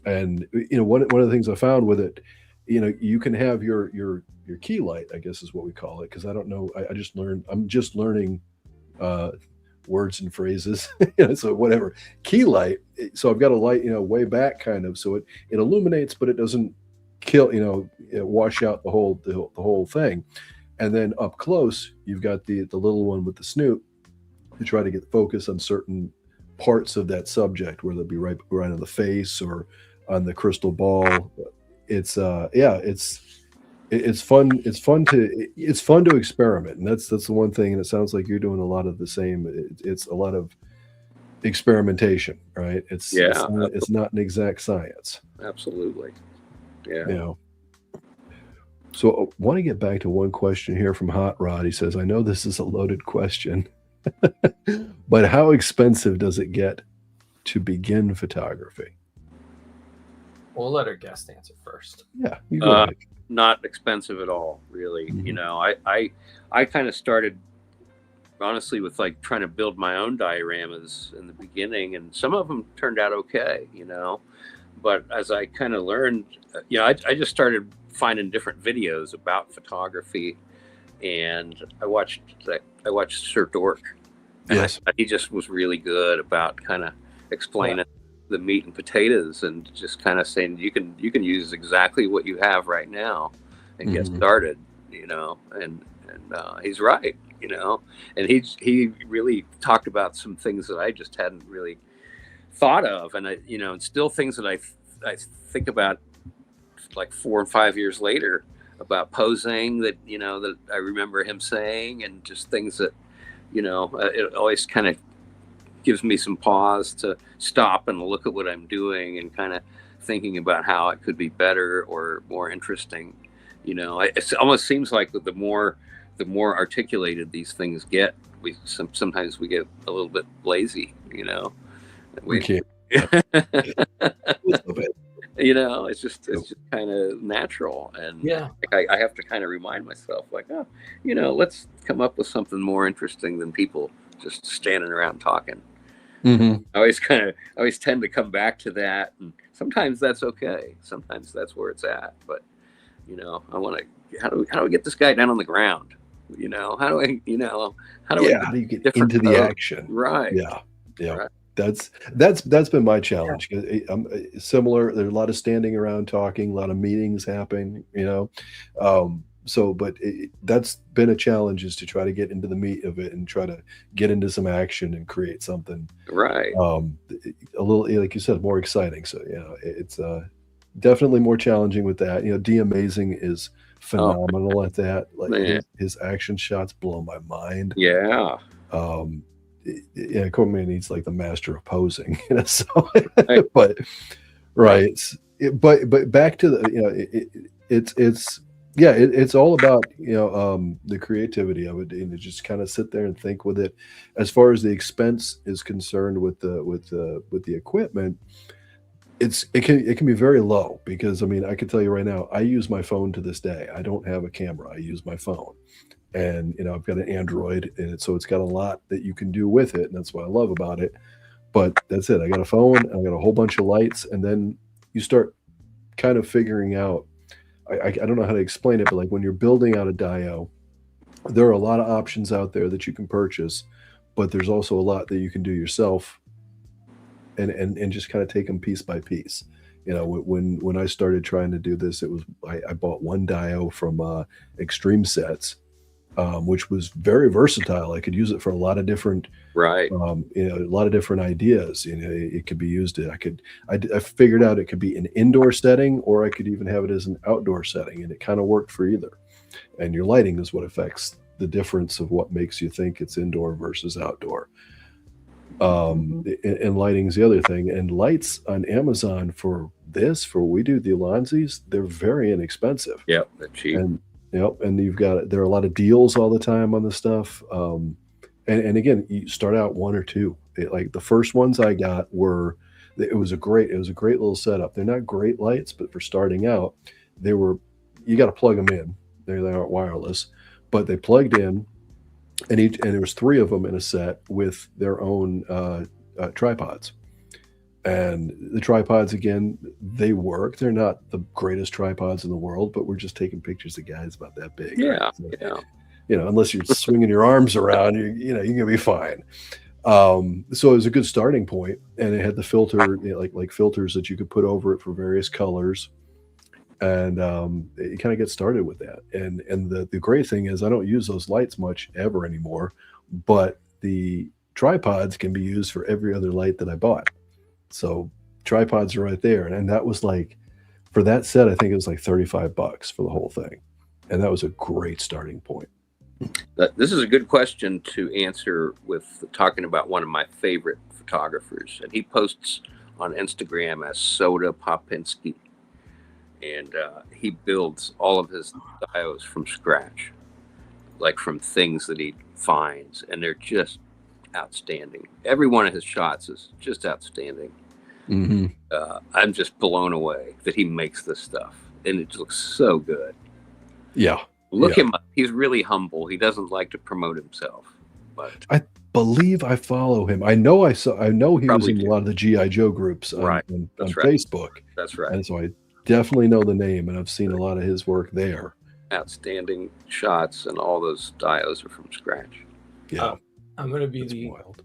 And one of the things I found with it, you can have your key light, I guess is what we call it, because I don't know. I'm just learning words and phrases. So whatever key light. So I've got a light, way back kind of, so it illuminates, but it doesn't kill, wash out the whole thing. And then up close, you've got the little one with the snoot to try to get focus on certain parts of that subject, whether it be right on the face or on the crystal ball. It's fun. It's fun to experiment, and that's the one thing. And it sounds like you're doing a lot of the same. It's a lot of experimentation, right? It's not an exact science. Absolutely. Yeah. So I want to get back to one question here from Hot Rod. He says, I know this is a loaded question, but how expensive does it get to begin photography? We'll let our guest answer first. Yeah. You go ahead. Not expensive at all, really. I kind of started honestly with like trying to build my own dioramas in the beginning, and some of them turned out okay, but as I kind of learned, I just started finding different videos about photography, and I watched Sir Dork. And Yes. he just was really good about kind of explaining the meat and potatoes, and just kind of saying you can use exactly what you have right now and get Mhm. started, and he's right, and he really talked about some things that I just hadn't really thought of, and and still things that I think about like 4 and 5 years later about posing that that I remember him saying, and just things that it always kind of gives me some pause to stop and look at what I'm doing and kind of thinking about how it could be better or more interesting. It almost seems like the more articulated these things get, sometimes we get a little bit lazy. We We can't. it's just kind of natural, and Yeah. I have to kind of remind myself, like, oh, let's come up with something more interesting than people just standing around talking. Mhm. I always tend to come back to that, and sometimes that's okay. Sometimes that's where it's at. But I want to. How do we get this guy down on the ground? How do I? How do I Yeah, get how do you get different into the pose? action? Right. Yeah, yeah. Right. That's been my challenge. 'Cause similar. There's a lot of standing around talking, a lot of meetings happening. That's been a challenge, is to try to get into the meat of it and try to get into some action and create something Right. a little, like you said, more exciting. So it's definitely more challenging with that. D Amazing is Oh phenomenal at that. Like man. his action shots blow my mind. Yeah. Um, yeah, Cormier needs like the master of posing, so, Right. but right. But back to the, it's yeah, it's all about, the creativity of it, and to just kind of sit there and think with it. As far as the expense is concerned with the equipment, it can be very low, because I mean, I can tell you right now, I use my phone to this day. I don't have a camera. I use my phone. And I've got an Android, and so it's got a lot that you can do with it, and that's what I love about it. But that's it. I got a phone, I got a whole bunch of lights, and then you start kind of figuring out. I don't know how to explain it, but like when you're building out a dio, there are a lot of options out there that you can purchase, but there's also a lot that you can do yourself, and just kind of take them piece by piece. When I started trying to do this, it was I bought one dio from Extreme Sets, which was very versatile. I could use it for a lot of different, Right. a lot of different ideas. It could be used. I figured out it could be an indoor setting, or I could even have it as an outdoor setting, and it kind of worked for either. And your lighting is what affects the difference of what makes you think it's indoor versus outdoor. And lighting's the other thing. And lights on Amazon for we do the Alonzis, they're very inexpensive. Yep. They're cheap. And and there are a lot of deals all the time on the stuff. And again, you start out one or two. Like the first ones I got it was a great little setup. They're not great lights, but for starting out, you got to plug them in. They aren't wireless, but they plugged in, and there was three of them in a set with their own tripods. And the tripods, again, they work. They're not the greatest tripods in the world, but we're just taking pictures of guys about that big. Yeah. Right? So, Yeah. unless you're swinging your arms around, you're gonna be fine. So it was a good starting point, and it had the filter, like filters that you could put over it for various colors, and you kind of get started with that. And the great thing is, I don't use those lights much ever anymore, but the tripods can be used for every other light that I bought. So tripods are right there. And that was like, for that set, I think it was like $35 for the whole thing. And that was a great starting point. This is a good question to answer with talking about one of my favorite photographers, and he posts on Instagram as Soda Popinski, and he builds all of his dios from scratch, like from things that he finds, and they're just outstanding. Every one of his shots is just outstanding. Mm-hmm. I'm just blown away that he makes this stuff, and it looks so good. Yeah. Look him up. He's really humble. He doesn't like to promote himself, but I believe I follow him. I know he was Probably in do. a lot of the G.I. Joe groups on Right. on That's right. Facebook. that's right. And so I definitely know the name, and I've seen a lot of his work there. Outstanding shots, and all those dios are from scratch. Yeah. I'm going to be That's the wild.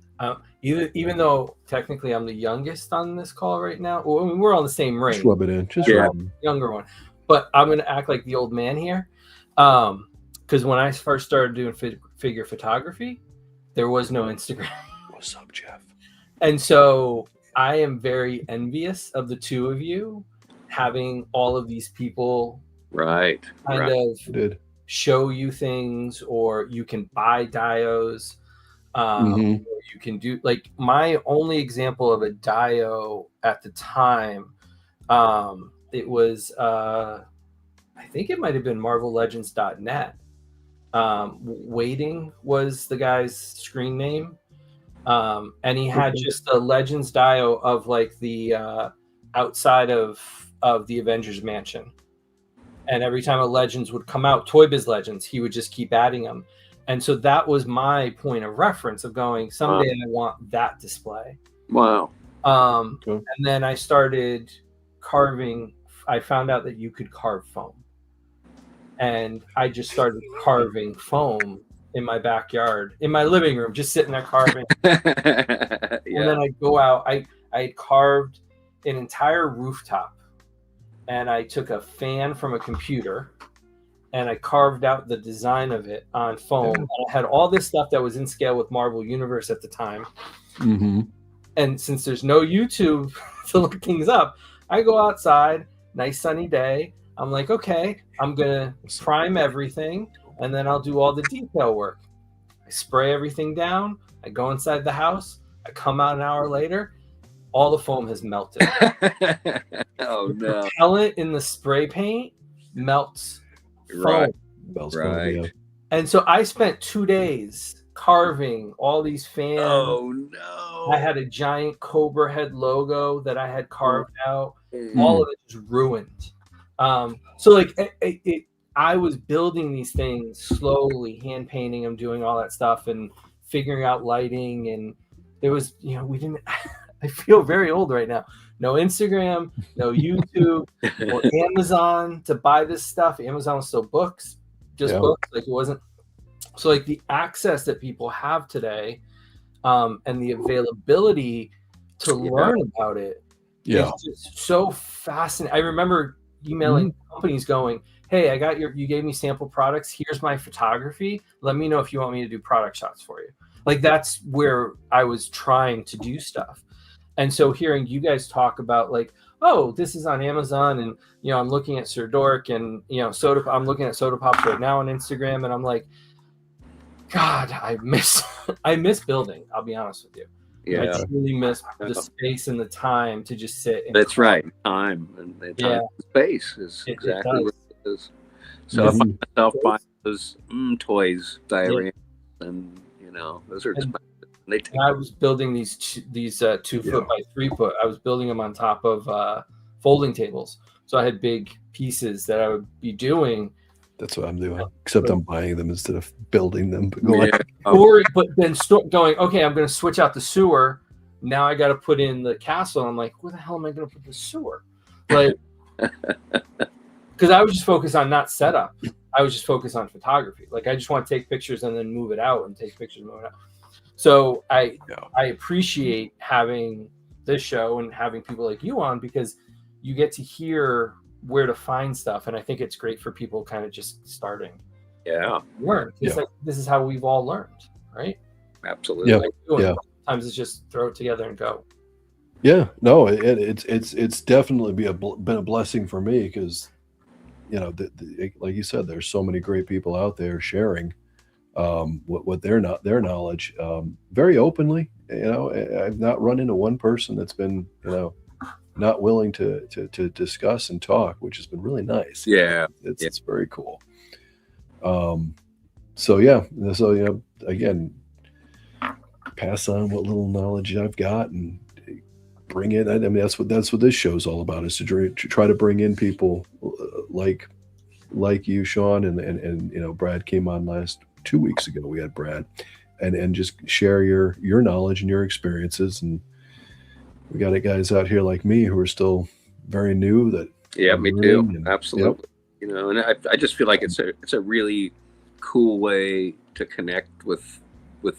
even though technically I'm the youngest on this call right now. Well, I mean, we're on the same ring, Just rub it in. Just Yeah. rub it in. younger one, but I'm gonna act like the old man here, because when I first started doing figure photography, there was no Instagram. What's up, Jeff? And so I am very envious of the two of you having all of these people Right. kind right. of Did. show you things, or you can buy dios. Mhm. Or you can do, like, my only example of a dio at the time, it was I think it might have been marvellegends.net. Waiting was the guy's screen name. And he had just a Legends dio of like the outside of the Avengers Mansion. And every time a Legends would come out, Toy Biz Legends, he would just keep adding them. And so that was my point of reference of going, someday I want that display. Wow. Cool. And then I started carving. I found out that you could carve foam. And I just started carving foam in my backyard, in my living room, just sitting there carving. Yeah. And then I go out. I had carved an entire rooftop, and I took a fan from a computer, and I carved out the design of it on foam. And I had all this stuff that was in scale with Marvel Universe at the time. Mm-hmm. And since there's no YouTube to look things up, I go outside, nice sunny day. I'm like, okay, I'm gonna prime everything, and then I'll do all the detail work. I spray everything down. I go inside the house. I come out an hour later. All the foam has melted. Oh The no. propellant in the spray paint melts foam. Right. Bell's Right. yeah. And so I spent 2 days carving all these fans. Oh no. I had a giant Cobra head logo that I had carved out. Mm. All of it just ruined. So like I was building these things slowly, hand painting them, doing all that stuff, and figuring out lighting. And there was, we didn't. I feel very old right now. No Instagram, no YouTube, or Amazon to buy this stuff. Amazon was still books, just books. Like, it wasn't. So like the access that people have today, and the availability to learn about it, it's just so fascinating. I remember emailing companies going, hey, I got you gave me sample products. Here's my photography. Let me know if you want me to do product shots for you. Like, that's where I was trying to do stuff. And so hearing you guys talk about like, oh, this is on Amazon, and I'm looking at Sir Dork, and I'm looking at Soda Pops right now on Instagram, and I'm like, God, I miss building. I'll be honest with you. Yeah. I truly miss the space and the time to just sit. And That's right. Time and the time and space is exactly what it is. So I find myself buying those toys, dioramas, and those are expensive. And I was building these 2 foot by 3 foot. I was building them on top of folding tables. So I had big pieces that I would be doing. That's what I'm doing, except I'm buying them instead of building them. But But then going, okay, I'm going to switch out the sewer. Now I got to put in the castle. I'm like, where the hell am I going to put the sewer? Like, because I was just focused on not setup. I was just focused on photography. Like, I just want to take pictures and then move it out, and take pictures and move it out. So I appreciate having this show and having people like you on, because you get to hear where to find stuff. And I think it's great for people kind of just starting. Yeah. Learn. It's like, this is how we've all learned, right? Absolutely. Sometimes it's just throw it together and go. Yeah, no, it's definitely been a blessing for me, because like you said, there's so many great people out there sharing what their knowledge very openly. I've not run into one person that's been not willing to discuss and talk, which has been really nice. Yeah, it's very cool. So again, pass on what little knowledge I've got and bring it. I mean, that's what this show's all about, is to try to bring in people like you, Sean, and Brad came on 2 weeks ago. We had Brad, and just share your knowledge and your experiences. And we got guys out here like me who are still very new. Me too. Absolutely. And I just feel like it's a really cool way to connect with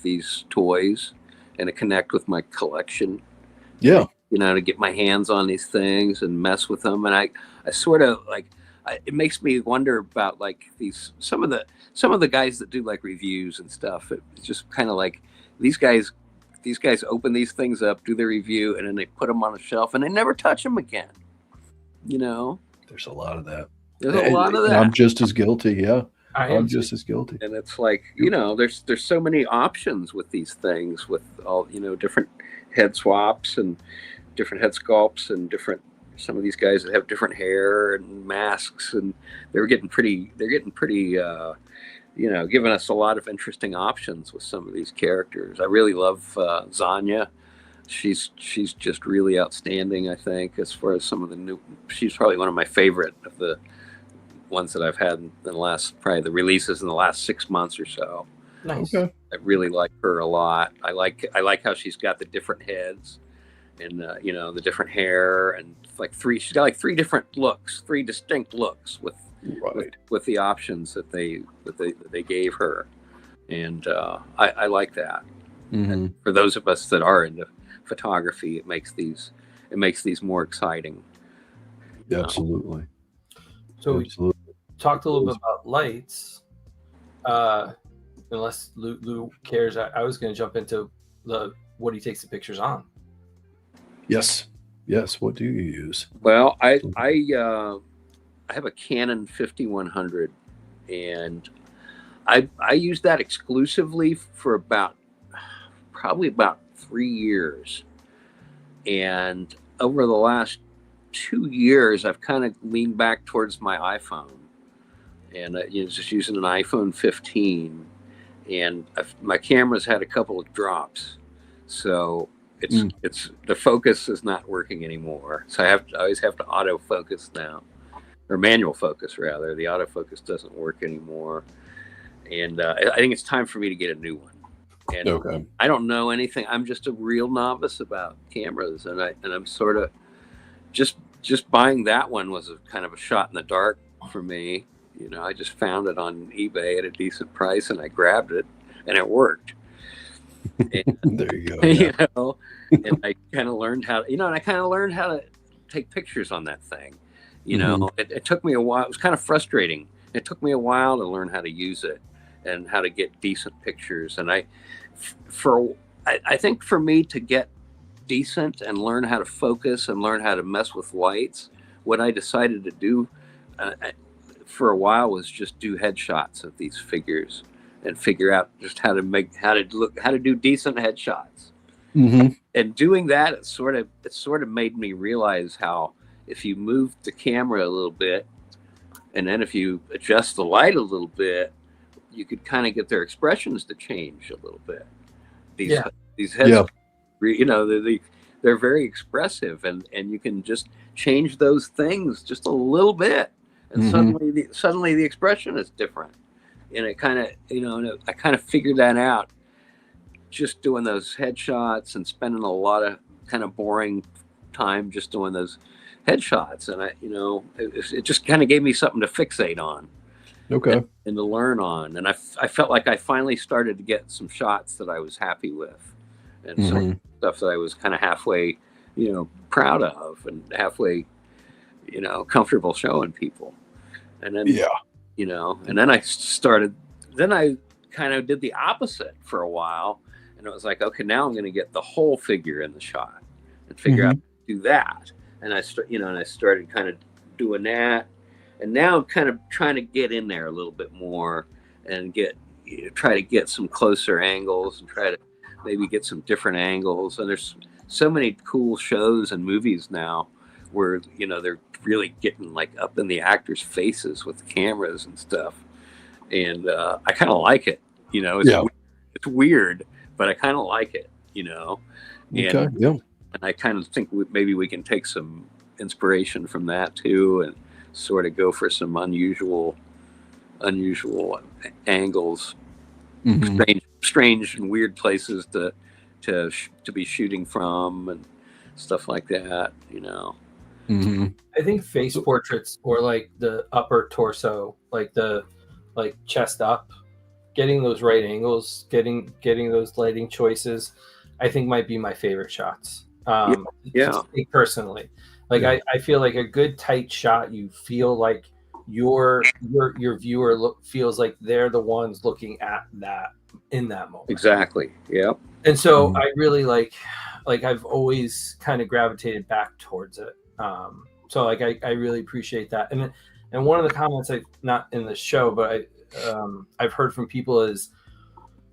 these toys and to connect with my collection. Yeah. To get my hands on these things and mess with them. And I sort of like, it makes me wonder about like some of the guys that do like reviews and stuff. It's just kind of like these guys open these things up, do their review, and then they put them on a shelf and they never touch them again. You know, There's a lot of that. there's a lot of And that. I'm just as guilty. Yeah, I I'm am just as guilty. And it's like, there's so many options with these things, with all, different head swaps and different head sculpts and some of these guys that have different hair and masks, and they're getting pretty giving us a lot of interesting options with some of these characters. I really love Zanya. She's just really outstanding, I think, as far as some of the new. She's probably one of my favorite of the ones that I've had in the last, probably the releases in the last 6 months or so. nice. Okay. I really like her a lot. I like how she's got the different heads and the different hair, and she's got like three different looks, three distinct looks with the options that they gave her, and I like that. Mm-hmm. And for those of us that are into photography, it makes these more exciting. Absolutely. So we Absolutely. talked a little bit about lights. Unless Lou cares, I was going to jump into what he takes the pictures on. Yes. What do you use? Well, I have a Canon 5100, and I use that exclusively for probably about 3 years. And over the last 2 years, I've kind of leaned back towards my iPhone, and just using an iPhone 15. And my camera's had a couple of drops, so it's the focus is not working anymore. So I always have to autofocus now, or manual focus rather. The autofocus doesn't work anymore, and I think it's time for me to get a new one. And Okay. I don't know anything. I'm just a real novice about cameras, and I'm sort of just buying that one was a kind of a shot in the dark for me. I just found it on eBay at a decent price, and I grabbed it, and it worked. And, There you go. Yeah. And I kind of learned how to take pictures on that thing. It took me a while. It was kind of frustrating. It took me a while to learn how to use it and how to get decent pictures. And I think for me to get decent and learn how to focus and learn how to mess with lights, what I decided to do for a while was just do headshots of these figures and figure out just how to do decent headshots. Mm-hmm. And doing that, it sort of made me realize how if you move the camera a little bit, and then if you adjust the light a little bit, you could kind of get their expressions to change a little bit. These heads, they're very expressive, and you can just change those things just a little bit, and suddenly the expression is different. And it kind of, I kind of figured that out just doing those headshots and spending a lot of kind of boring time just doing those headshots. And it just kind of gave me something to fixate on. Okay. And to learn on. And I felt like I finally started to get some shots that I was happy with, and some stuff that I was kind of halfway, proud of, and halfway, comfortable showing people. And then, and then I kind of did the opposite for a while. And it was like, okay, now I'm going to get the whole figure in the shot and figure out how to do that. And I started kind of doing that. And now I'm kind of trying to get in there a little bit more and try to get some closer angles and try to maybe get some different angles. And there's so many cool shows and movies now where, they're really getting like up in the actors' faces with cameras and stuff. And I kind of like it, it's weird, but I kind of like it, And I kind of think maybe we can take some inspiration from that too, and sort of go for some unusual angles, strange and weird places to be shooting from, and stuff like that, I think face portraits, or like the upper torso, like chest up, getting those right angles, getting those lighting choices, I think might be my favorite shots. Just personally, I feel like a good tight shot, you feel like your viewer feels like they're the ones looking at that in that moment. Exactly. Yeah. And so I really like I've always kind of gravitated back towards it. So like I really appreciate that. And one of the comments I not in the show, but I've heard from people is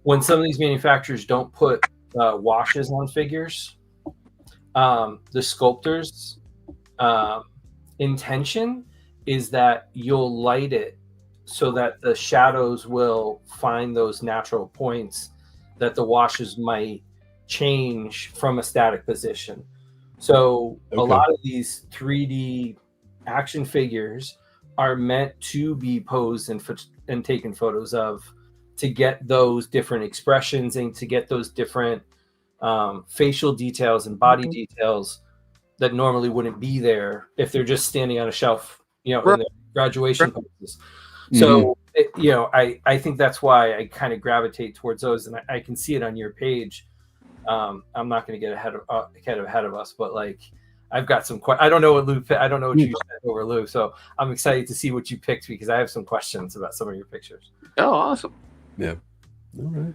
when some of these manufacturers don't put washes on figures, the sculptors intention is that you'll light it so that the shadows will find those natural points that the washes might change from a static position. So a lot of these 3D action figures are meant to be posed and taken photos of to get those different expressions and to get those different facial details and body details that normally wouldn't be there if they're just standing on a shelf, in the graduation poses. So, I think that's why I kind of gravitate towards those, and I can see it on your page. I'm not going to get ahead of us, but like I've got some. I don't know what Lou. I don't know what you said over Lou, so I'm excited to see what you picked because I have some questions about some of your pictures. Oh, awesome! Yeah. All right.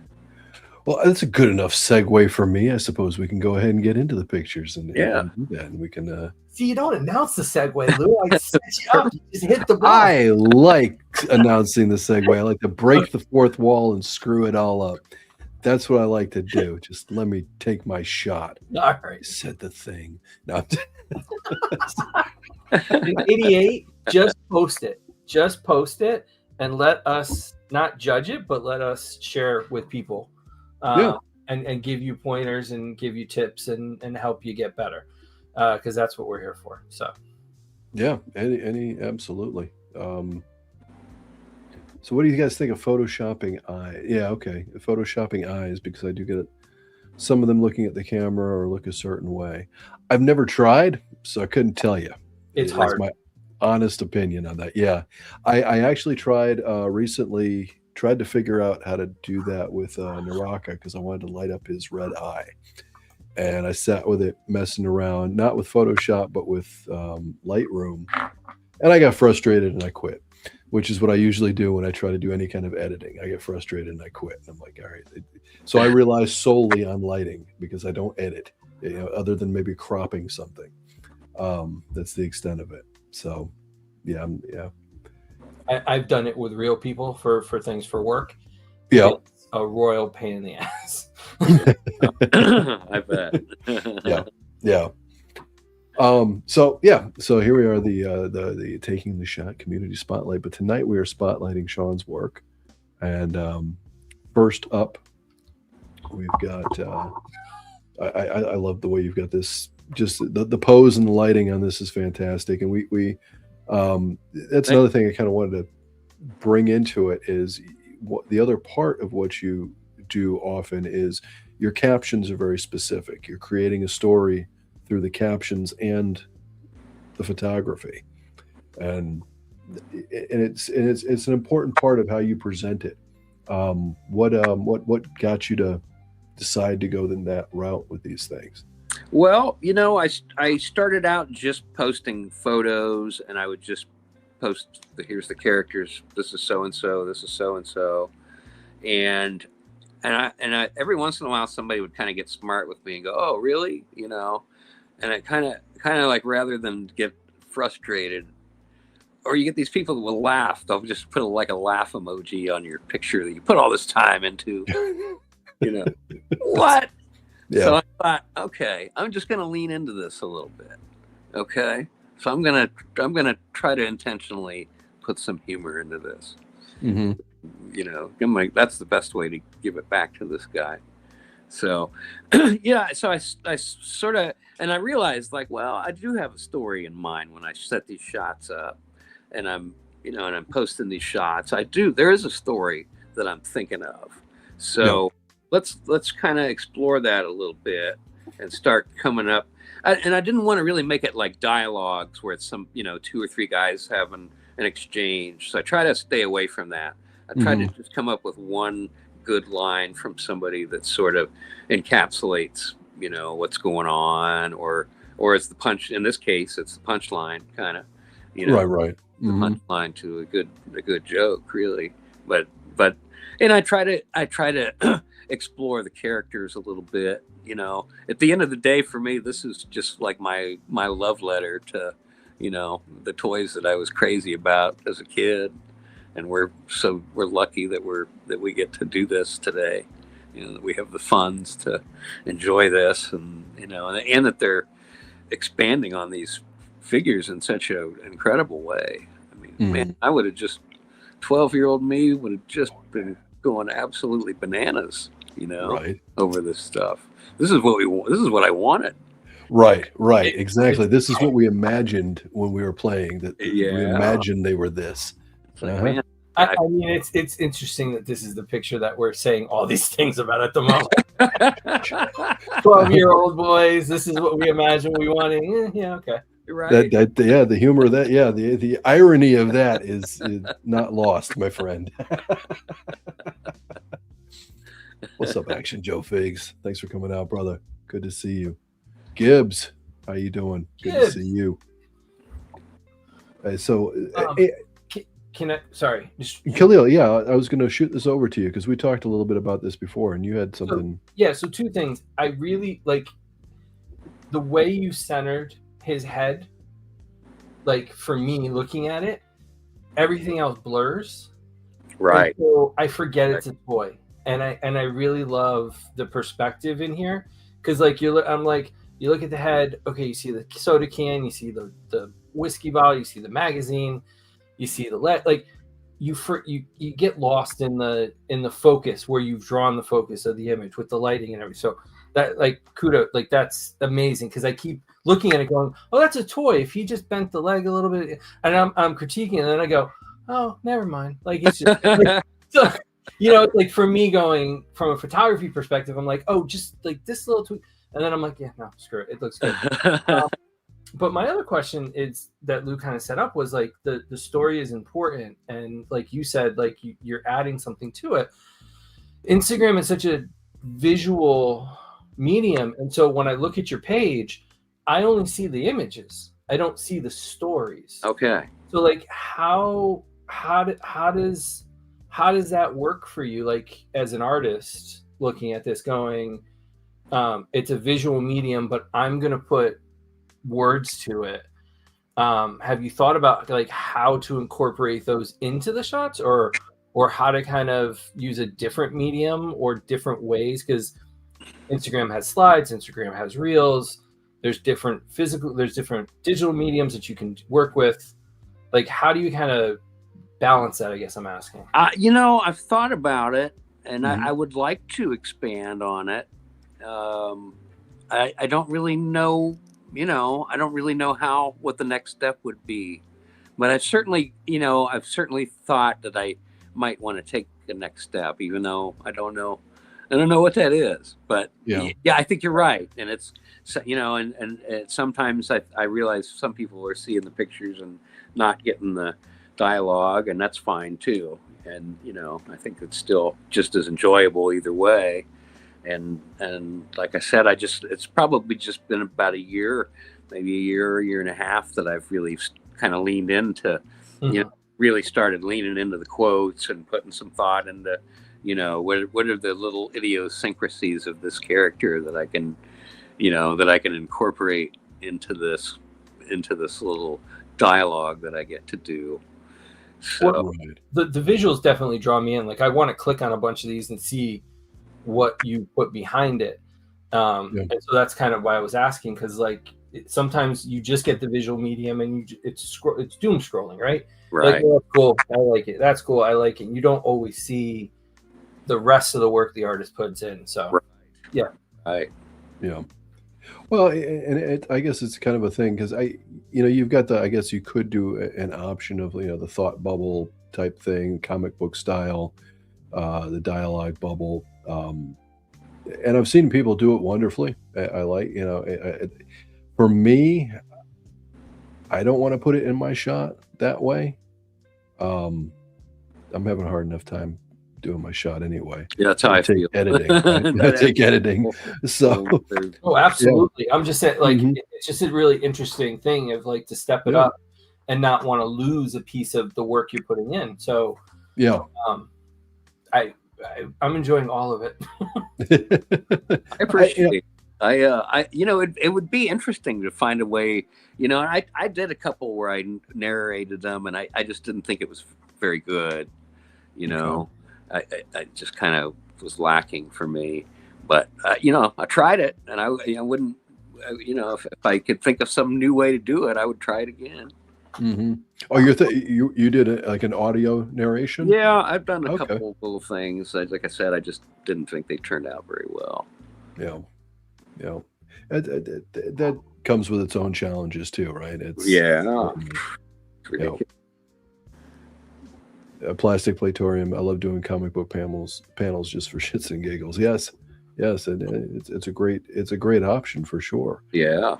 Well, that's a good enough segue for me. I suppose we can go ahead and get into the pictures and do that, and we can. See, you don't announce the segue, Lou. I set you up. You just hit the ball. I like announcing the segue. I like to break the fourth wall and screw it all up. That's what I like to do. Just let me take my shot. All right. Said the thing. No. In 88, just post it. Just post it and let us not judge it, but let us share with people. And give you pointers and give you tips and help you get better, because that's what we're here for. So yeah, any absolutely. So what do you guys think of photoshopping eye? Yeah, okay, photoshopping eyes, because I do get some of them looking at the camera or look a certain way. I've never tried, so I couldn't tell you. It's hard. My honest opinion on that. Yeah, I actually tried recently. Tried to figure out how to do that with Naraka because I wanted to light up his red eye. And I sat with it messing around, not with Photoshop, but with Lightroom. And I got frustrated and I quit, which is what I usually do when I try to do any kind of editing. I get frustrated and I quit. And I'm like, all right. So I rely solely on lighting because I don't edit, other than maybe cropping something. That's the extent of it. So, yeah. I've done it with real people for things for work. Yeah. It's a royal pain in the ass. I bet. Yeah. So here we are, the Taking the Shot community spotlight. But tonight we are spotlighting Sean's work. And first up, we've got I love the way you've got this. Just the pose and the lighting on this is fantastic. And we that's another thing I kind of wanted to bring into it is what the other part of what you do often is your captions are very specific. You're creating a story through the captions and the photography, and it's an important part of how you present it. What got you to decide to go in that route with these things? Well, I started out just posting photos, and I would just post here's the characters. This is so and so. This is so and so, and I every once in a while somebody would kind of get smart with me and go, "Oh, really?" And it kind of like, rather than get frustrated, or you get these people that will laugh, they'll just put a laugh emoji on your picture that you put all this time into. What? Yeah. So I thought, okay, I'm just going to lean into this a little bit. Okay, so I'm gonna try to intentionally put some humor into this. Mm-hmm. That's the best way to give it back to this guy. So, yeah. So I sort of, and I realized well, I do have a story in mind when I set these shots up, and I'm posting these shots. There is a story that I'm thinking of. So. Yeah. Let's kind of explore that a little bit and start coming up. And I didn't want to really make it like dialogues where it's some, 2 or 3 guys having an exchange. So I try to stay away from that. I try to just come up with one good line from somebody that sort of encapsulates, what's going on, or it's the punch. In this case, it's the punchline kind of, Right. Mhm. punchline to a good joke, really. But and I try to explore the characters a little bit. At the end of the day, for me, this is just like my love letter to the toys that I was crazy about as a kid, and we're lucky that we get to do this today. That we have the funds to enjoy this, and and that they're expanding on these figures in such an incredible way. I mean, man, I would have just 12-year-old me would have just been going absolutely bananas, Right. over this stuff. This is what we want. This is what I wanted. Right, exactly. This is what we imagined when we were playing. That we Yeah. imagined they were this. It's like, Uh-huh. man, I mean, it's interesting that this is the picture that we're saying all these things about at the moment. 12-year-old boys, this is what we imagine we wanted. Yeah, okay. right. The humor of that, the irony of that is not lost, my friend. What's up, Action Joe Figs? Thanks for coming out, brother. Good to see you. Gibbs, how you doing? Good Gibbs. to see you. So, Can I? Sorry, just Khalil, yeah, I was going to shoot this over to you because we talked a little bit about this before, and you had something. yeah. So two things. I really like the way you centered his head. Like for me, looking at it, everything else blurs. Right. And so I forget it's a toy, and I really love the perspective in here because like you look at the head. Okay, you see the soda can, you see the whiskey bottle, you see the magazine. You see you get lost in the focus where you've drawn the focus of the image with the lighting and everything. So that kudos, that's amazing because I keep looking at it going, oh, that's a toy. If he just bent the leg a little bit, and I'm critiquing, and then I go, oh, never mind. Like it's just so, like for me going from a photography perspective, I'm like, oh, just like this little tweak, and then I'm like, yeah, no, screw it. It looks good. But my other question is that Lou kind of set up was like the story is important. And like you said, like you're adding something to it. Instagram is such a visual medium. And so when I look at your page, I only see the images. I don't see the stories. Okay. So like how does that work for you? Like as an artist looking at this going, it's a visual medium, but I'm going to put words to it. Have you thought about like how to incorporate those into the shots or how to kind of use a different medium or different ways? Because Instagram has slides, Instagram has reels, there's different digital mediums that you can work with. Like how do you kind of balance that, I guess I'm asking? I've thought about it, and Mhm. I would like to expand on it. I don't really know I don't really know what the next step would be, but I've certainly thought that I might want to take the next step, even though I don't know what that is. But Yeah. I think you're right, and it's and sometimes I realize some people are seeing the pictures and not getting the dialogue, and that's fine too. And I think it's still just as enjoyable either way. And like I said, it's probably just been about a year, maybe a year and a half that I've really kind of leaned into, really started leaning into the quotes and putting some thought into, what are the little idiosyncrasies of this character that I can incorporate into this little dialogue that I get to do. So The visuals definitely draw me in. Like I want to click on a bunch of these and see what you put behind it. And so that's kind of why I was asking, because like sometimes you just get the visual medium and it's doom scrolling, right? right. Like, oh, cool, I like it. That's cool, I like it. And you don't always see the rest of the work the artist puts in. So Right. yeah, Right. Yeah. Well, and I guess it's kind of a thing because you've got I guess you could do an option of the thought bubble type thing, comic book style, the dialogue bubble, and I've seen people do it wonderfully. I like for me, I don't want to put it in my shot that way. I'm having a hard enough time doing my shot anyway. Yeah, that's how I feel. Editing. I take editing. So oh, absolutely. I'm just saying, like, Mhm. it's just a really interesting thing of like to step it Yeah. up. and not want to lose a piece of the work you're putting in. So Yeah. I'm enjoying all of it. I appreciate it. It would be interesting to find a way, I did a couple where I narrated them and I just didn't think it was very good. I just kind of was lacking for me, but I tried it and I wouldn't, if I could think of some new way to do it, I would try it again. Mm-hmm. Oh, you did like an audio narration? Yeah, I've done a couple little things. Like I said, I just didn't think they turned out very well. Yeah. That comes with its own challenges too, right? It's ridiculous. Plastic Platorium. I love doing comic book panels just for shits and giggles. Yes, and it's a great option for sure. Yeah.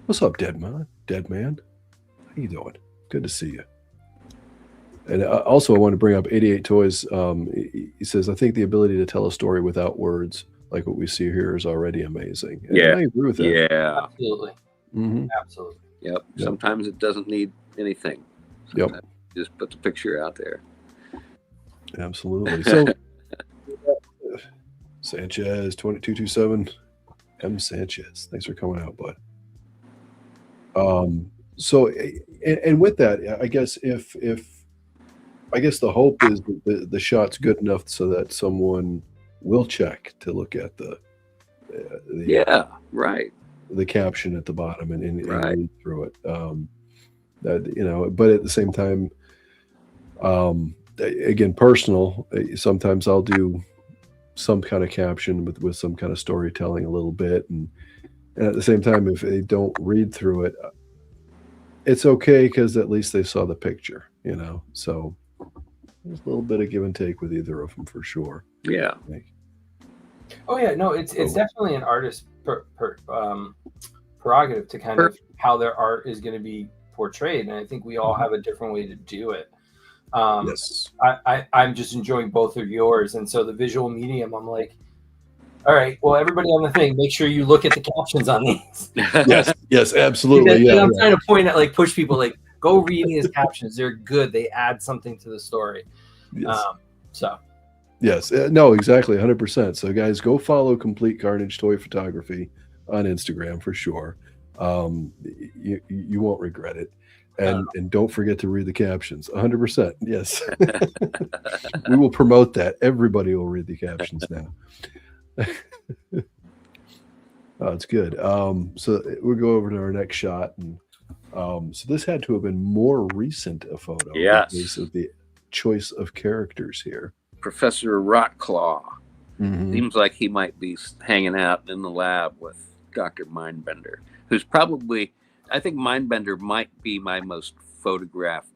What's up, Dead Man? How you doing? Good to see you. And also, I want to bring up 88 Toys. He says, I think the ability to tell a story without words, like what we see here, is already amazing. And I agree with that. Yeah. Absolutely. Mm-hmm. Absolutely. Yep. Sometimes it doesn't need anything. Sometimes you just put the picture out there. Absolutely. So, Sanchez 2227 M Sanchez. Thanks for coming out, bud. So, and with that, I guess the hope is that the shot's good enough so that someone will check to look at the caption at the bottom and read through it. But at the same time, again, personal. Sometimes I'll do some kind of caption with some kind of storytelling a little bit, and at the same time, if they don't read through it, it's okay because at least they saw the picture, So there's a little bit of give and take with either of them for sure. Yeah. Oh yeah, no, it's definitely an artist's prerogative to kind of how their art is going to be portrayed, and I think we all have a different way to do it. Yes. I'm just enjoying both of yours, and so the visual medium, I'm like, all right, well, everybody on the thing, make sure you look at the captions on these. Yes, absolutely. And I'm trying to point at, push people, go read these captions. They're good. They add something to the story. Yes. Yes, no, exactly, 100%. So, guys, go follow Complete Carnage Toy Photography on Instagram for sure. You won't regret it. And don't forget to read the captions. 100%. Yes. We will promote that. Everybody will read the captions now. Oh, it's good. So we'll go over to our next shot. And so this had to have been more recent a photo. Yes. Because of the choice of characters here. Professor Rotclaw. Mm-hmm. Seems like he might be hanging out in the lab with Dr. Mindbender, who's probably, I think Mindbender might be my most photographed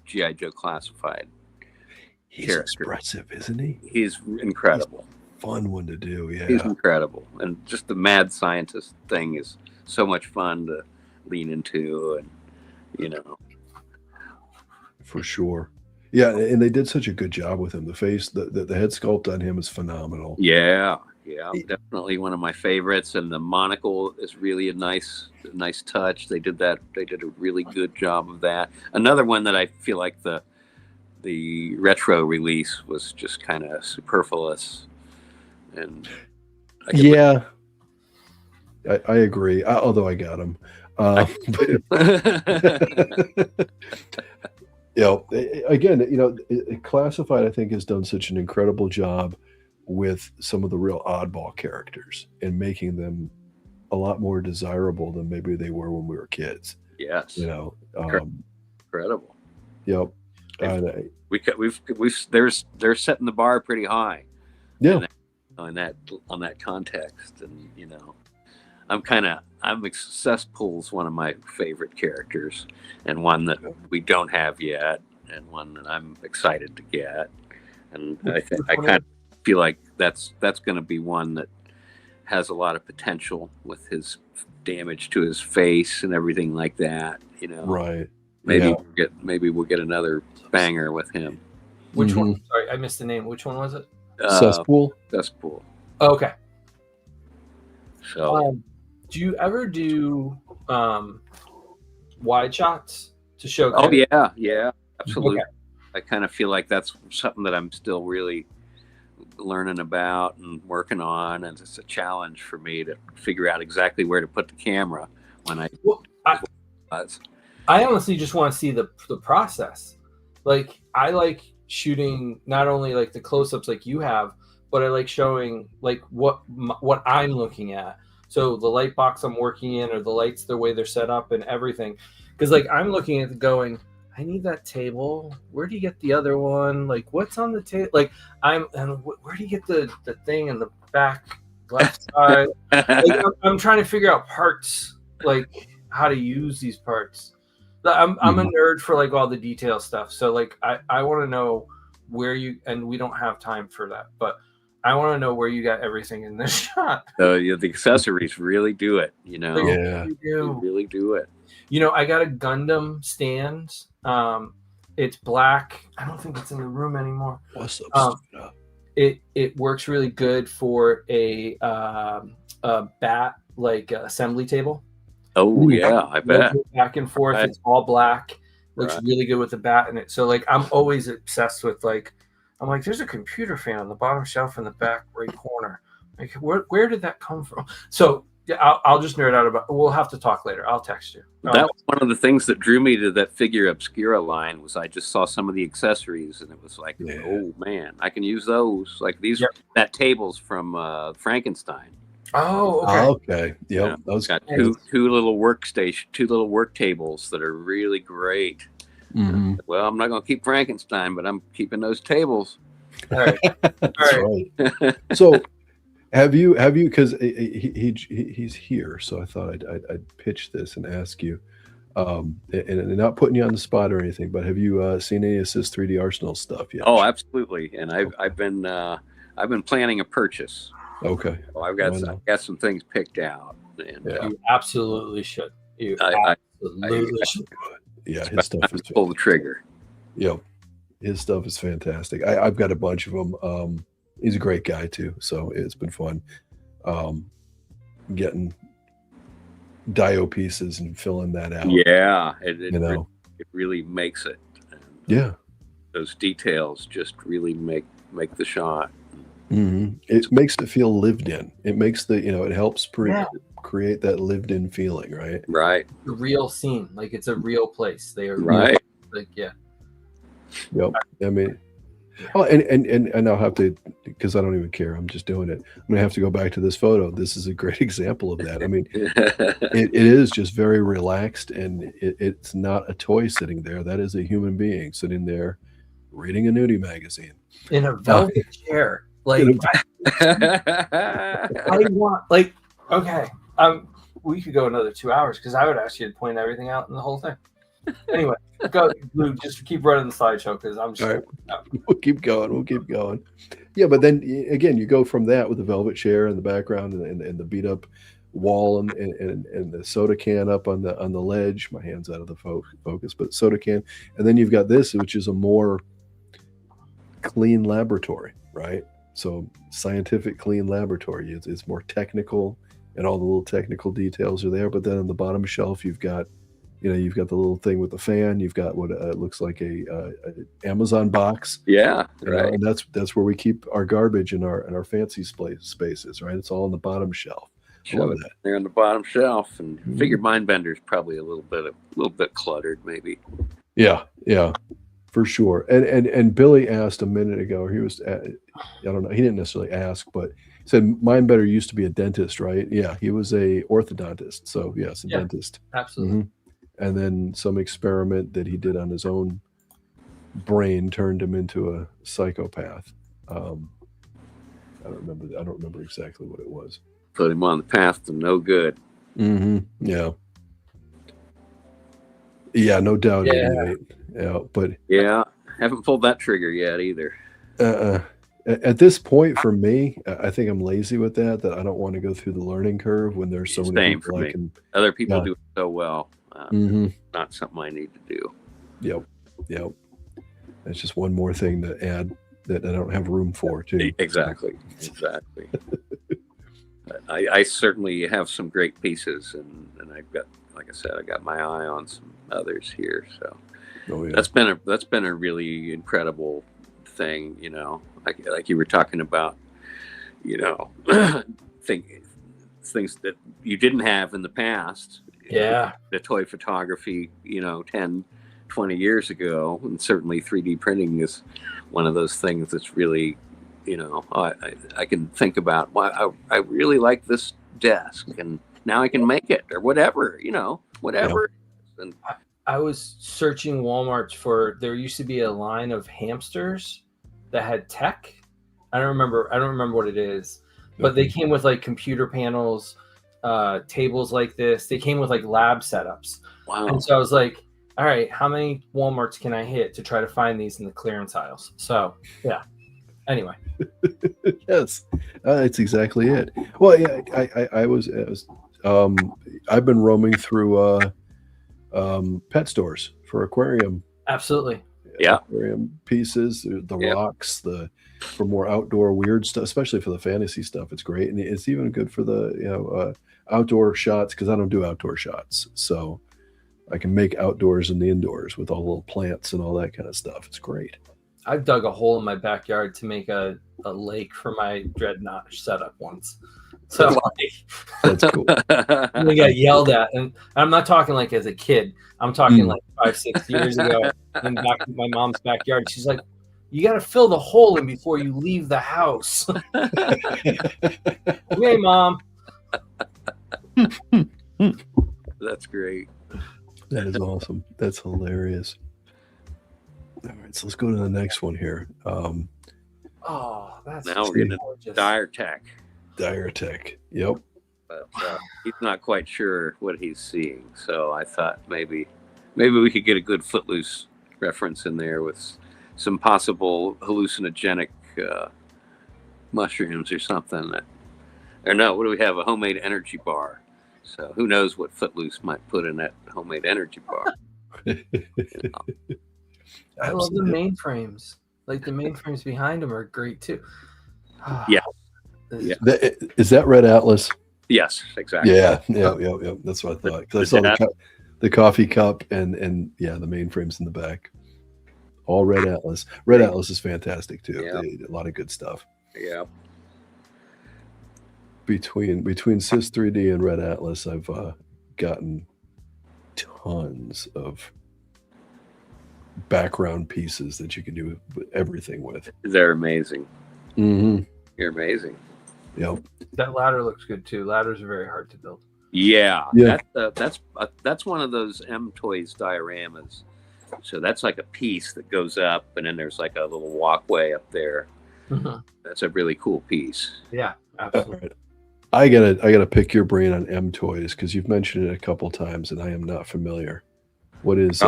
G.I. Joe classified He's character. expressive, isn't he? He's incredible. He's fun one to do, yeah. He's incredible. And just the mad scientist thing is so much fun to lean into, and, For sure. Yeah, and they did such a good job with him. The face, the head sculpt on him is phenomenal. Yeah, definitely one of my favorites. And the monocle is really a nice touch. They did a really good job of that. Another one that I feel like the retro release was just kind of superfluous. And I agree. Although I got him. Again, Classified, I think, has done such an incredible job with some of the real oddball characters and making them a lot more desirable than maybe they were when we were kids. Yes. Incredible. Yep. They're setting the bar pretty high. Yeah. On that context, and Cesspool's one of my favorite characters, and one that we don't have yet, and one that I'm excited to get. And I kind of feel like that's going to be one that has a lot of potential with his damage to his face and everything like that. Right. Maybe we'll get another banger with him. Which one? Sorry, I missed the name. Which one was it? Cesspool. Oh, okay. So Do you ever do wide shots to show? Oh yeah, absolutely. Okay. I kind of feel like that's something that I'm still really learning about and working on, and it's a challenge for me to figure out exactly where to put the camera when I. Well, I honestly just want to see the process. Like I like shooting not only like the close-ups like you have, but I like showing like what I'm looking at. So the light box I'm working in, or the lights, the way they're set up, and everything. Because like I'm looking at it going, I need that table. Where do you get the other one? Like what's on the table? Like where do you get the thing in the back left side? Like, I'm trying to figure out parts, like how to use these parts. I'm a nerd for like all the detail stuff. So like I want to know where you, and we don't have time for that, but I want to know where you got everything in this shot. The accessories really do it, you know. Yeah. They really do it. You know, I got a Gundam stand. It's black. I don't think it's in the room anymore. What's up? It works really good for a bat like assembly table. Oh yeah, I bet. Back and forth. Right. It's all black. Looks Right. really good with the bat in it. So like I'm always obsessed with like, I'm like, there's a computer fan on the bottom shelf in the back right corner. Like where did that come from? So yeah, I'll just nerd out about. We'll have to talk later. I'll text you. That was one of the things that drew me to that Figure Obscura line. Was I just saw some of the accessories and it was like, oh man, I can use those. Like these, that table's from Frankenstein. Oh, okay. Okay. Yep. Yeah. Those Got two little work tables that are really great. Mhm. Well, I'm not going to keep Frankenstein, but I'm keeping those tables. All right. That's right. So have you because he's here, so I thought I'd pitch this and ask you, and not putting you on the spot or anything, but have you seen any Assist 3D Arsenal stuff yet? Oh, absolutely. And I've been planning a purchase. Okay. So I've got some things picked out. And You absolutely should. You I absolutely should. Yeah, his stuff is pull the trigger. Yep. His stuff is fantastic. I've got a bunch of them. He's a great guy too, so it's been fun getting dio pieces and filling that out. Yeah, it really makes it. And, yeah, those details just really make the shot. Mm-hmm. It makes it feel lived in. It makes it helps create that lived in feeling, right? Right. The real scene, like it's a real place. They are right. Real, like Yep. I mean, oh, and I'll have to, because I don't even care. I'm just doing it. I'm gonna have to go back to this photo. This is a great example of that. I mean, it is just very relaxed, and it's not a toy sitting there. That is a human being sitting there reading a nudie magazine in a velvet chair. Like I want, like, okay, we could go another 2 hours because I would ask you to point everything out in the whole thing. Anyway, go, Lou, just keep running the slideshow because I'm just. Right. We'll keep going. Yeah, but then again, you go from that with the velvet chair in the background and the beat up wall and the soda can up on the ledge. My hand's out of the focus, but soda can, and then you've got this, which is a more clean laboratory, right? So scientific clean laboratory. It's more technical, and all the little technical details are there. But then on the bottom shelf, you've got the little thing with the fan. You've got what looks like a Amazon box. Yeah, right. And that's where we keep our garbage and our fancy spaces, right? It's all on the bottom shelf. Shove it there on the bottom shelf, and figure Mindbender's probably a little bit cluttered, maybe. Yeah, for sure. And Billy asked a minute ago. He was, I don't know. He didn't necessarily ask, but he said Mindbender used to be a dentist, right? Yeah, he was a orthodontist. So yes, a dentist. Absolutely. Mm-hmm. And then some experiment that he did on his own brain turned him into a psychopath. I don't remember exactly what it was. Put him on the path to no good. Mm-hmm. Yeah, no doubt. Yeah. But haven't pulled that trigger yet either. At this point, for me, I think I'm lazy with that I don't want to go through the learning curve when there's so many people for me. Other people do it so well. Not something I need to do. Yep. It's just one more thing to add that I don't have room for, too. Exactly. I certainly have some great pieces, and I've got, like I said, I got my eye on some others here. So Oh yeah. that's been a really incredible thing, you know. Like you were talking about, you know, things that you didn't have in the past. Yeah. The toy photography, you know, 10, 20 years ago, and certainly 3D printing is one of those things that's really, you know, I can think about, why I really like this desk, and now I can make it, or whatever, you know, whatever. And I was searching Walmart's for, there used to be a line of hamsters that had tech. I don't remember what it is, but they came with like computer panels, tables like this. They came with like lab setups. wow. And so I was like, all right, how many Walmarts can I hit to try to find these in the clearance aisles? So yeah. Anyway. Yes, that's exactly it. Well, yeah, I was I've been roaming through pet stores for aquarium. Absolutely. Yeah. Aquarium pieces, the Yeah. rocks, for more outdoor weird stuff, especially for the fantasy stuff. It's great, and it's even good for the outdoor shots, because I don't do outdoor shots, so I can make outdoors and the indoors with all the little plants and all that kind of stuff. It's great. I've dug a hole in my backyard to make a lake for my dreadnought setup once. So That's cool. we got yelled at, and I'm not talking like as a kid. I'm talking like 5-6 years ago, in back in my mom's backyard. She's like, "You got to fill the hole in before you leave the house." Okay, Mom. That's great. That is awesome. That's hilarious. All right, so let's go to the next one here. Oh, that's Now we're getting gorgeous. Dire Tech, Dire Tech. Yep. but he's not quite sure what he's seeing. So I thought maybe we could get a good Footloose reference in there with some possible hallucinogenic mushrooms or something. Or no, what do we have? A homemade energy bar. So who knows what Footloose might put in that homemade energy bar? You know. I love the mainframes. Like the mainframes behind them are great too. Yeah. This- Yeah. Is that Red Atlas? Yes, exactly. Yeah. That's what I thought. Because I saw the coffee cup and yeah, the mainframes in the back. All Red Atlas. Red Atlas is fantastic too. Yeah. They did a lot of good stuff. Yeah. Between Sys 3D and Red Atlas, I've gotten tons of background pieces that you can do everything with. They're amazing. Mm-hmm. You're amazing. Yep. that ladder looks good too. Ladders are very hard to build. Yeah. Yeah. That's one of those M Toys dioramas. So that's like a piece that goes up, and then there's like a little walkway up there. That's a really cool piece. Yeah, All absolutely. right. I gotta pick your brain on M Toys, because you've mentioned it a couple times and I am not familiar. What is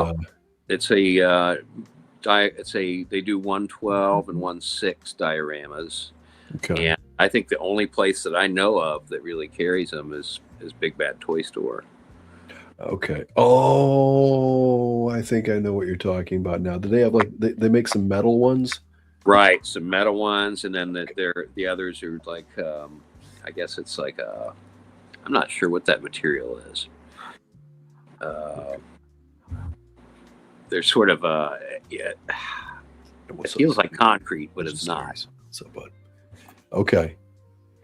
It's a they do 112 and 16 dioramas, okay. and I think the only place that I know of that really carries them is Big Bad Toy Store. Okay. Oh, I think I know what you're talking about now. Do they have like they make some metal ones? Right, some metal ones, and then the others are like I guess it's like I'm not sure what that material is. They're sort of it feels like concrete, but it's not. So, but okay.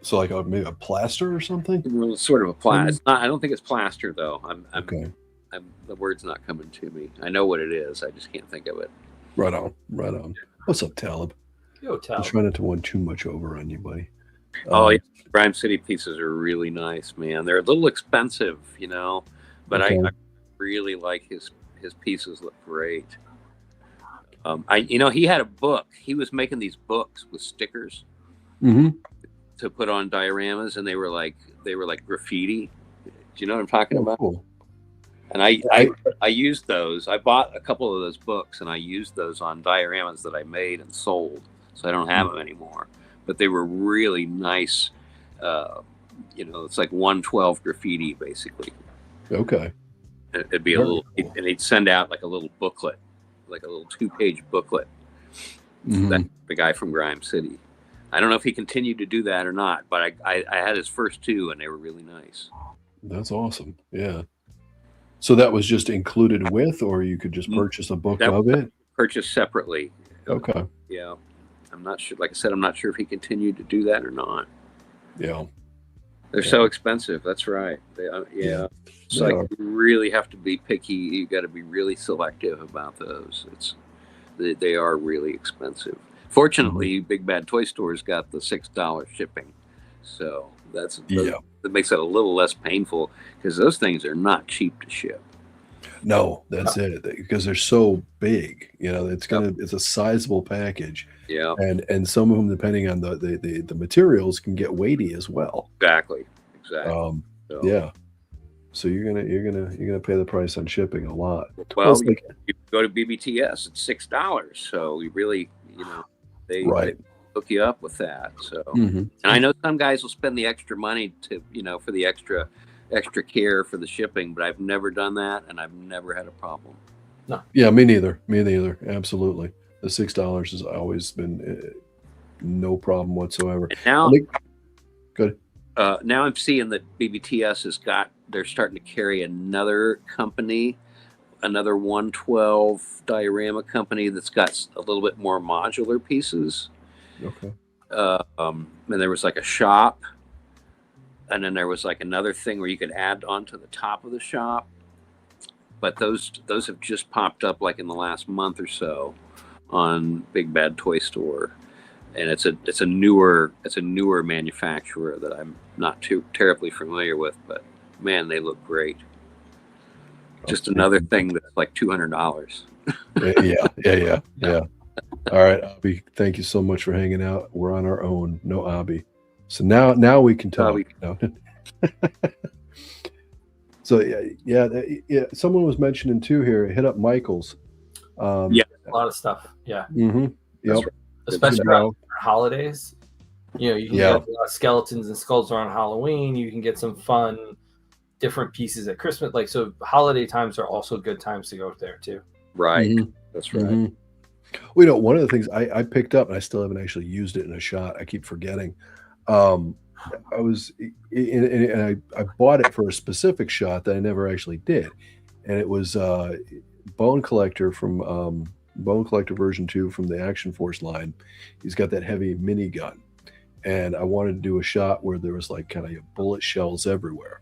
So like maybe a plaster or something? Well, it's sort of a plaster. It's not. I don't think it's plaster though. Okay. The word's not coming to me. I know what it is. I just can't think of it. Right on. Right on. What's up, Talib? Yo, I'm Tal. trying not to win too much over on you, buddy. Oh, yeah. Grime City pieces are really nice, man. They're a little expensive, you know, but Okay. I really like his pieces. Look great. He had a book. He was making these books with stickers Mm-hmm. to put on dioramas, and they were like graffiti. Do you know what I'm talking about? Cool. And I used those. I bought a couple of those books, and I used those on dioramas that I made and sold. So I don't have them anymore. But they were really nice. It's like 112 graffiti, basically. Okay. It'd be a little, and he'd send out like a little booklet, like a little 2-page booklet. Mhm. That's the guy from Grime City. I don't know if he continued to do that or not, but I had his first two, and they were really nice. That's awesome. Yeah. So that was just included with, or you could just purchase a book That of was it? purchased separately. Okay. Yeah. I'm not sure. Like I said, I'm not sure if he continued to do that or not. Yeah. They're so expensive. That's right. Yeah. It's They like are. you really have to be picky. You got to be really selective about those. They are really expensive. Fortunately, Big Bad Toy Store's got the $6 shipping, so that makes it a little less painful because those things are not cheap to ship. No, that's it. Because they're so big. It's a sizable package. Yeah. And some of them, depending on the materials, can get weighty as well. Exactly. So, So, yeah. So you're gonna pay the price on shipping a lot. well, It's like- you go to BBTS, it's $6. So you really, they hook you up with that. So, and I know some guys will spend the extra money to, for the extra care for the shipping, but I've never done that, and I've never had a problem. No. Yeah, me neither. Absolutely. The $6 has always been no problem whatsoever. And now, good. Now I'm seeing that BBTS they're starting to carry another company, another 112 diorama company that's got a little bit more modular pieces. Okay. And there was like a shop, and then there was like another thing where you could add onto the top of the shop. But those have just popped up like in the last month or so on Big Bad Toy Store, and it's a newer manufacturer that I'm not too terribly familiar with, but man, they look great. Just another thing that's like $200. Yeah. All right, Abby, thank you so much for hanging out. We're on our own, no Abby. So now we can talk. No. So yeah. Someone was mentioning too here. Hit up Michael's. Yeah, a lot of stuff. Yeah. Mm-hmm. Yep. Right. Especially around holidays. You can get a lot of skeletons and skulls around Halloween. You can get some fun, different pieces at Christmas. Like, so holiday times are also good times to go there too. Right. That's right. Mm-hmm. Well, one of the things I picked up, and I still haven't actually used it in a shot. I keep forgetting. I was, and I bought it for a specific shot that I never actually did, and it was Bone Collector from Bone Collector version 2 from the Action Force line. He's got that heavy minigun, and I wanted to do a shot where there was like kind of bullet shells everywhere,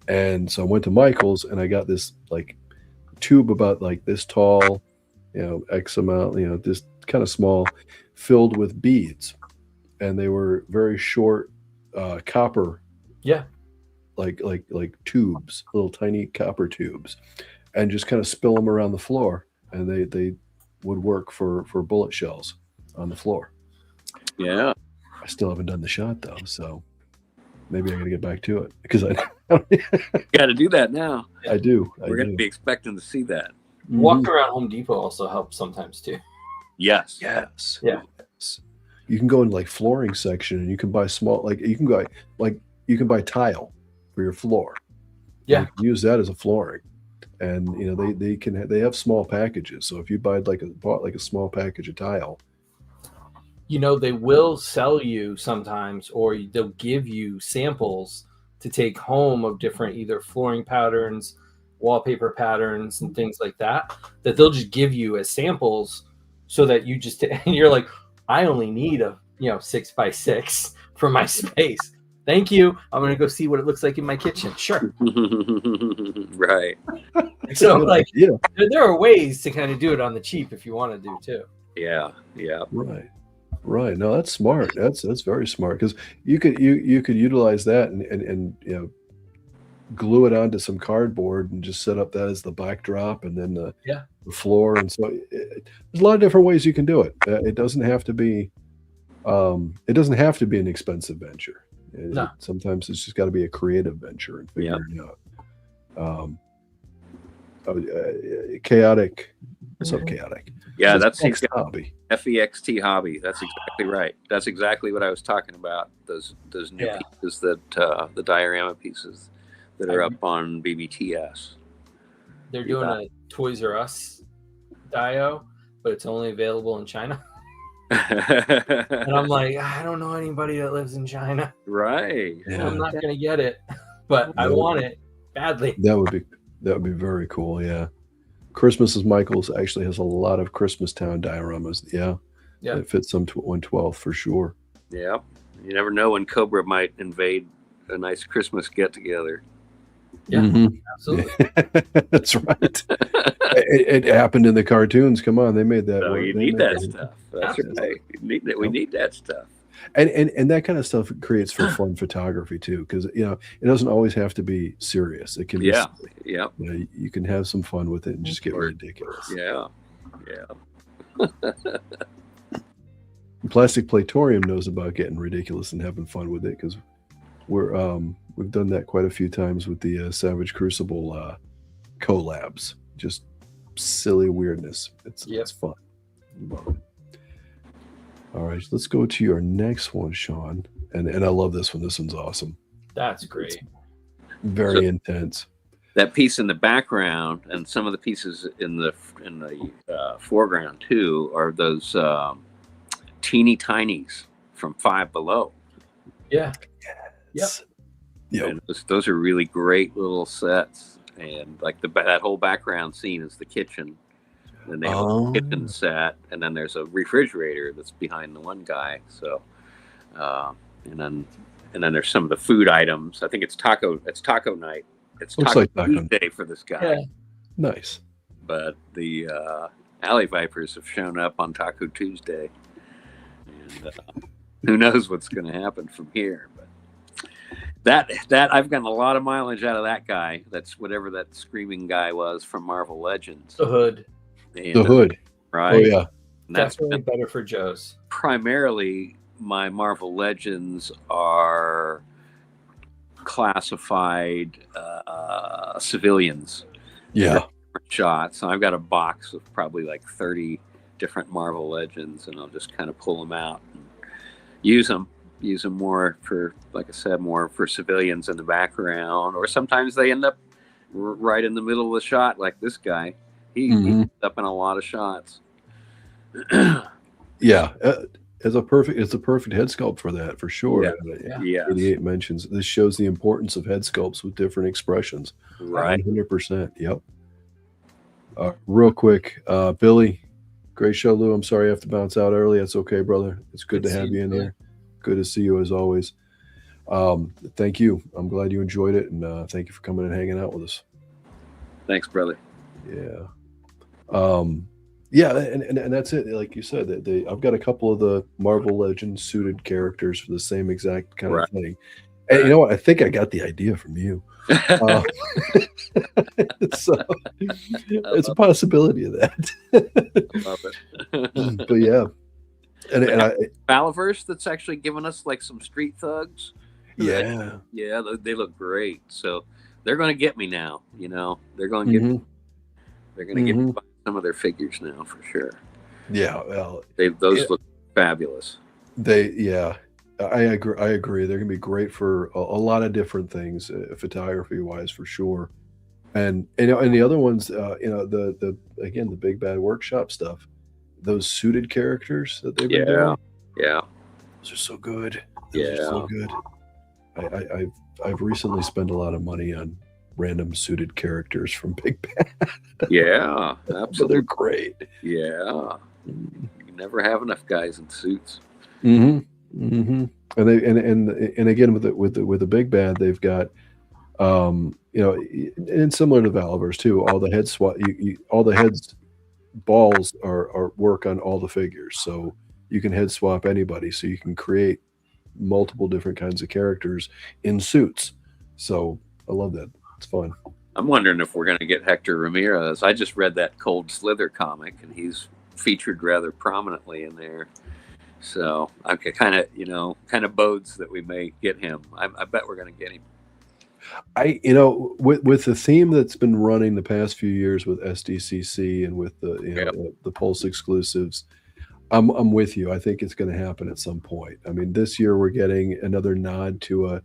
and so I went to Michael's and I got this like tube about like this tall, X amount, this kind of small, filled with beads, and they were very short copper, like tubes, little tiny copper tubes, and just kind of spill them around the floor, and they would work for bullet shells on the floor. Yeah, I still haven't done the shot though, so maybe I got to get back to it because I got to do that now. I do. We're going to be expecting to see that. Walking around Home Depot also helps sometimes too. Yes. Yeah. Yes. You can go in like flooring section and you can buy small, like you can buy tile for your floor. Yeah. You can use that as a flooring, and they have small packages. So if you bought a small package of tile, they will sell you sometimes, or they'll give you samples to take home of different either flooring patterns, wallpaper patterns, and things like that they'll just give you as samples, so that you just and you're like, I only need a 6x6 for my space. Thank you. I'm gonna go see what it looks like in my kitchen. Sure. Right. So like, there are ways to kind of do it on the cheap if you want to do too. Yeah. Right. No, that's smart. That's very smart, because you could utilize that and glue it onto some cardboard and just set up that as the backdrop, and then the floor. And so there's a lot of different ways you can do it. It doesn't have to be an expensive venture. Sometimes it's just got to be a creative venture and figuring out. Chaotic. What's up, Chaotic? Yeah, that's next hobby. FEXT hobby. That's exactly right. That's exactly what I was talking about. Those new pieces that the diorama pieces that are up on BBTS. They're doing a Toys R Us dio, but it's only available in China. And I'm like, I don't know anybody that lives in China. Right. Yeah. I'm not gonna get it, but I No. want it badly. That would be very cool. Yeah. Christmas is Michaels actually has a lot of Christmas Town dioramas. Yeah. Yeah. It fits some 112 for sure. Yeah. You never know when Cobra might invade a nice Christmas get together. Yeah, Mhm. absolutely. That's right. It happened in the cartoons. Come on, they made that So work. you They need made that stuff. That's Absolutely. right. You need that. We need that stuff. And that kind of stuff creates for fun photography too, because it doesn't always have to be serious. It can be Yeah. silly. Yep. You can have some fun with it and just get Or- ridiculous. Yeah. Yeah. Plastic Platorium knows about getting ridiculous and having fun with it because we've done that quite a few times with the Savage Crucible collabs. Just silly weirdness. It's fun. Love it. All right, let's go to your next one, Sean. And I love this one. This one's awesome. That's great. Very intense. That piece in the background and some of the pieces in the foreground too are those teeny tinies from Five Below. Yeah. Yep. Yep. And those are really great little sets. And like that whole background scene is the kitchen. And they have a kitchen set, and then there's a refrigerator that's behind the one guy. So, and then there's some of the food items. I think it's taco night. It's Looks taco like taco. Tuesday for this guy. Yeah. Nice. But the alley vipers have shown up on Taco Tuesday, and who knows what's going to happen from here. But that I've gotten a lot of mileage out of that guy. That's whatever that screaming guy was from Marvel Legends. The hood. And, The hood. right? Oh yeah. And that's Definitely better for Joe's. primarily my Marvel Legends are classified civilians. Yeah. Shots. So I've got a box of probably like 30 different Marvel Legends, and I'll just kind of pull them out and use them more for, like I said, more for civilians in the background, or sometimes they end up right in the middle of the shot, like this guy. He ends up in a lot of shots. Yeah. It's a perfect head sculpt for that, for sure. Yeah. Yeah. 88 mentions. This shows the importance of head sculpts with different expressions. Right. 100%. Yep. Real quick, Billy, great show, Lou. I'm sorry I have to bounce out early. That's okay, brother. It's good to have you in here. Good to see you as always. Thank you. I'm glad you enjoyed it, and thank you for coming and hanging out with us. Thanks, brother. Yeah. Yeah, and that's it. Like you said, I've got a couple of the Marvel Legends suited characters for the same exact kind of thing. And you know what? I think I got the idea from you. So it's a possibility of that. Love it. But yeah. And I, Falaverse that's actually given us like some street thugs. yeah. Yeah, they look great. So they're going to get me now. They're going to get me. They're going to get me by some of their figures now for sure. Yeah. Well, Those look fabulous. I agree. They're gonna be great for a lot of different things, photography wise, for sure. And the other ones, the Big Bad Workshop stuff, those suited characters that they've been doing, Yeah. those are so good. Yeah. So good. I've recently spent a lot of money on random suited characters from Big Bad. Yeah, But absolutely. they're great. Yeah. You never have enough guys in suits. And they and again with the Big Bad, they've got and similar to Valverse too, all the head swap all the heads balls are work on all the figures, so you can head swap anybody, so you can create multiple different kinds of characters in suits. So I love that. It's fun. I'm wondering if we're going to get Hector Ramirez. I just read that Cold Slither comic, and he's featured rather prominently in there. So I kind of bodes that we may get him. I bet we're going to get him. With the theme that's been running the past few years with SDCC and with the Pulse exclusives, I'm with you. I think it's going to happen at some point. I mean, this year we're getting another nod to a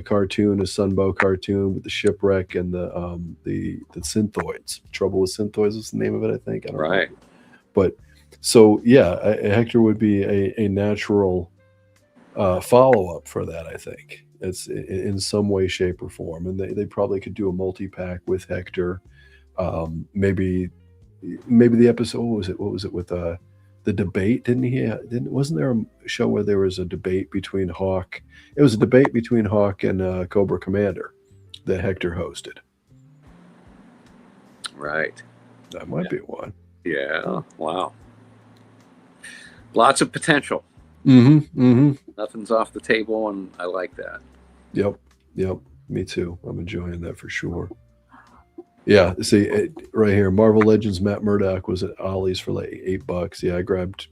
cartoon, a Sunbow cartoon with the shipwreck and the Synthoids. Trouble with Synthoids is the name of it, I think. I don't know. But So yeah, Hector would be a natural follow up for that. I think it's in some way, shape, or form, and they probably could do a multi pack with Hector. Maybe the episode. What was it? What was it with the debate? Wasn't there a show where there was a debate between Hawk? It was a debate between Hawk and Cobra Commander that Hector hosted. Right. That might be one. Yeah. Wow. Lots of potential. Nothing's off the table, and I like that. Yep. Me too. I'm enjoying that for sure. Yeah. See, right here, Marvel Legends Matt Murdock was at Ollie's for like $8. Yeah, I grabbed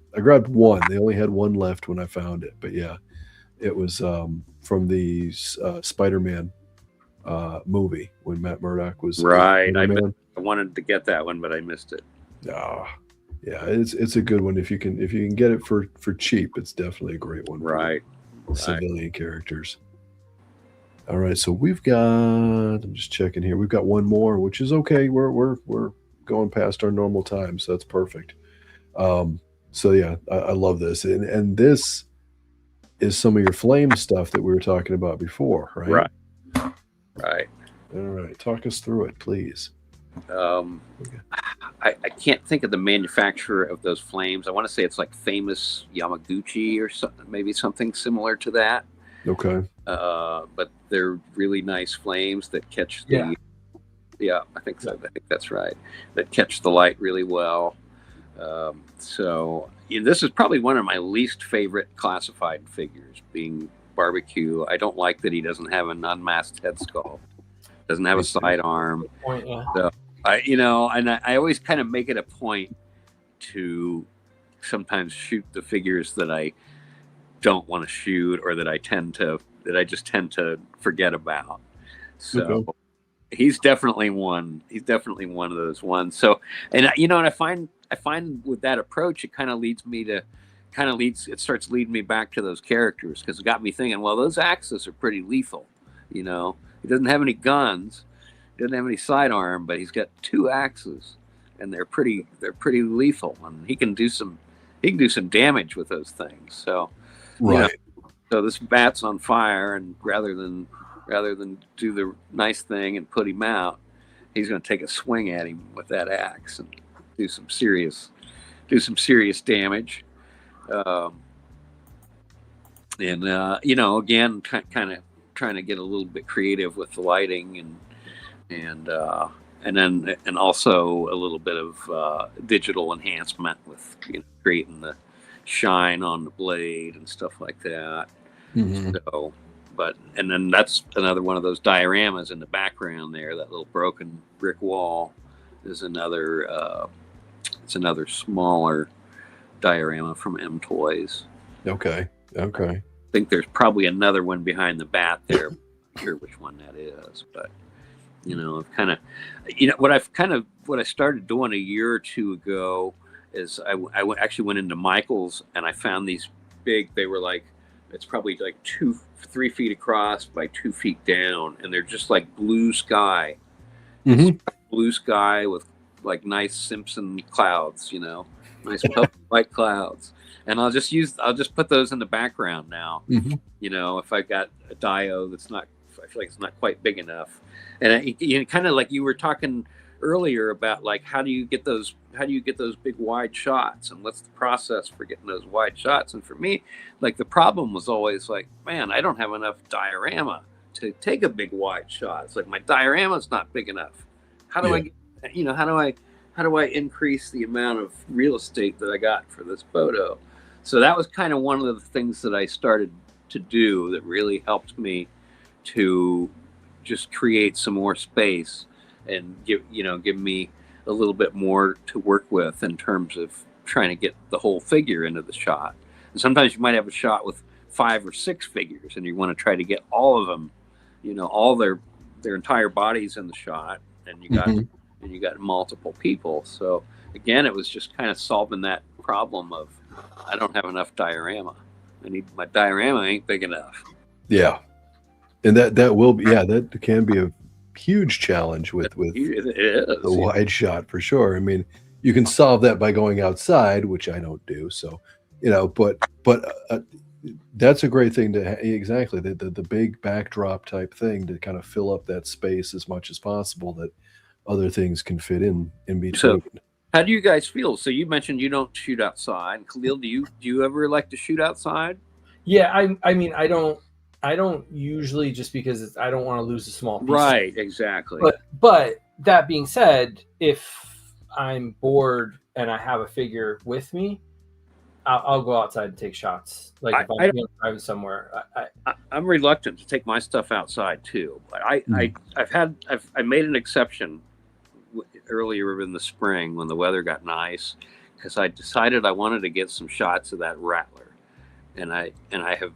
one. They only had one left when I found it, but yeah, it was from the Spider-Man movie when Matt Murdock was right. I wanted to get that one, but I missed it. Yeah, it's a good one. If you can get it for cheap, it's definitely a great one. Right. Civilian characters. All right, so we've got. I'm just checking here. We've got one more, which is okay. We're going past our normal time, so that's perfect. So yeah, I love this, and this is some of your flame stuff that we were talking about before, right? Right. All right, talk us through it, please. I can't think of the manufacturer of those flames. I want to say it's like Famous Yamaguchi or something, maybe something similar to that. Okay. But they're really nice flames that catch the. Yeah, I think so. I think that's right. That catch the light really well. So this is probably one of my least favorite classified figures, being Barbecue. I don't like that he doesn't have an unmasked head sculpt, doesn't have a sidearm. So I always kind of make it a point to sometimes shoot the figures that I don't want to shoot, or that I just tend to forget about. So he's definitely one. He's definitely one of those ones. So, and I find with that approach, it kind of it starts leading me back to those characters, because it got me thinking, well, those axes are pretty lethal. He doesn't have any guns, he doesn't have any sidearm, but he's got 2 axes, and they're pretty lethal, and he can do some damage with those things. So, right. So this bat's on fire, and rather than do the nice thing and put him out, he's going to take a swing at him with that axe and do some serious damage. Again, kind of trying to get a little bit creative with the lighting and also a little bit of digital enhancement with creating the shine on the blade and stuff like that. So, and then that's another one of those dioramas in the background there. That little broken brick wall is another. It's another smaller diorama from M Toys. Okay. I think there's probably another one behind the bat there. I'm not sure which one that is, but I've kind of, what I started doing a year or two ago is I actually went into Michael's, and I found these big. They were like, it's probably like 3 feet across by 2 feet down, and they're just like blue sky, blue sky with like nice Simpson clouds, nice white clouds. And I'll just put those in the background now. If I got a dio I feel like it's not quite big enough. And kind of like you were talking earlier about, like, how do you get those big wide shots, and what's the process for getting those wide shots? And for me, like, the problem was always like, man, I don't have enough diorama to take a big wide shot. It's like, my diorama's not big enough. How do how do I increase the amount of real estate that I got for this photo? So that was kind of one of the things that I started to do that really helped me to just create some more space and give me a little bit more to work with in terms of trying to get the whole figure into the shot. And sometimes you might have a shot with 5 or 6 figures, and you want to try to get all of them, all their entire bodies in the shot, and you got multiple people. So again, it was just kind of solving that problem of, I don't have enough diorama. My diorama ain't big enough. Yeah. And that will be, that can be a huge challenge with it is, the wide shot, for sure. I mean, You can solve that by going outside, which I don't do. So, but that's a great thing to exactly the big backdrop type thing to kind of fill up that space as much as possible that other things can fit in between. So, how do you guys feel? So you mentioned you don't shoot outside. Khalil, do you ever like to shoot outside? Yeah, I mean, I don't usually, just because I don't want to lose a small piece. Right, exactly. But that being said, if I'm bored and I have a figure with me, I'll go outside and take shots. Like if I'm driving somewhere, I'm reluctant to take my stuff outside too. But I made an exception earlier in the spring when the weather got nice, because I decided I wanted to get some shots of that rattler, and I have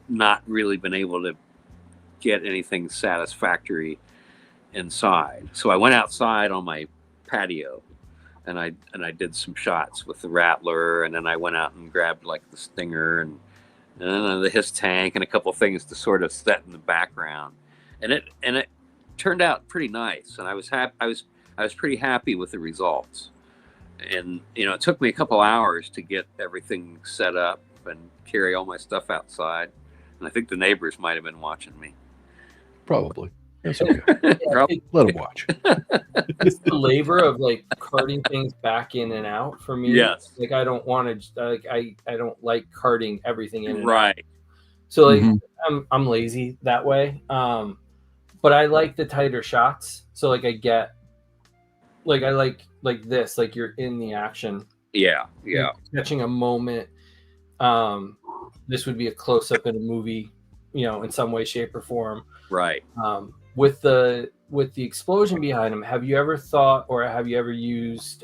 not really been able to get anything satisfactory inside. So I went outside on my patio, and I did some shots with the rattler, and then I went out and grabbed like the stinger and the his tank and a couple things to sort of set in the background, and it turned out pretty nice, and I was pretty happy with the results. And it took me a couple hours to get everything set up and carry all my stuff outside, and I think the neighbors might have been watching me. Probably. That's okay. Let them watch. It's the labor of like carting things back in and out for me. Yes. Like I don't want to, like I don't like carting everything in and right. out. So like I'm lazy that way. But I like the tighter shots. So like I get, like I like this, like you're in the action. Yeah. Like catching a moment. This would be a close up in a movie, in some way, shape, or form. Right. With the explosion behind them, have you ever thought, or have you ever used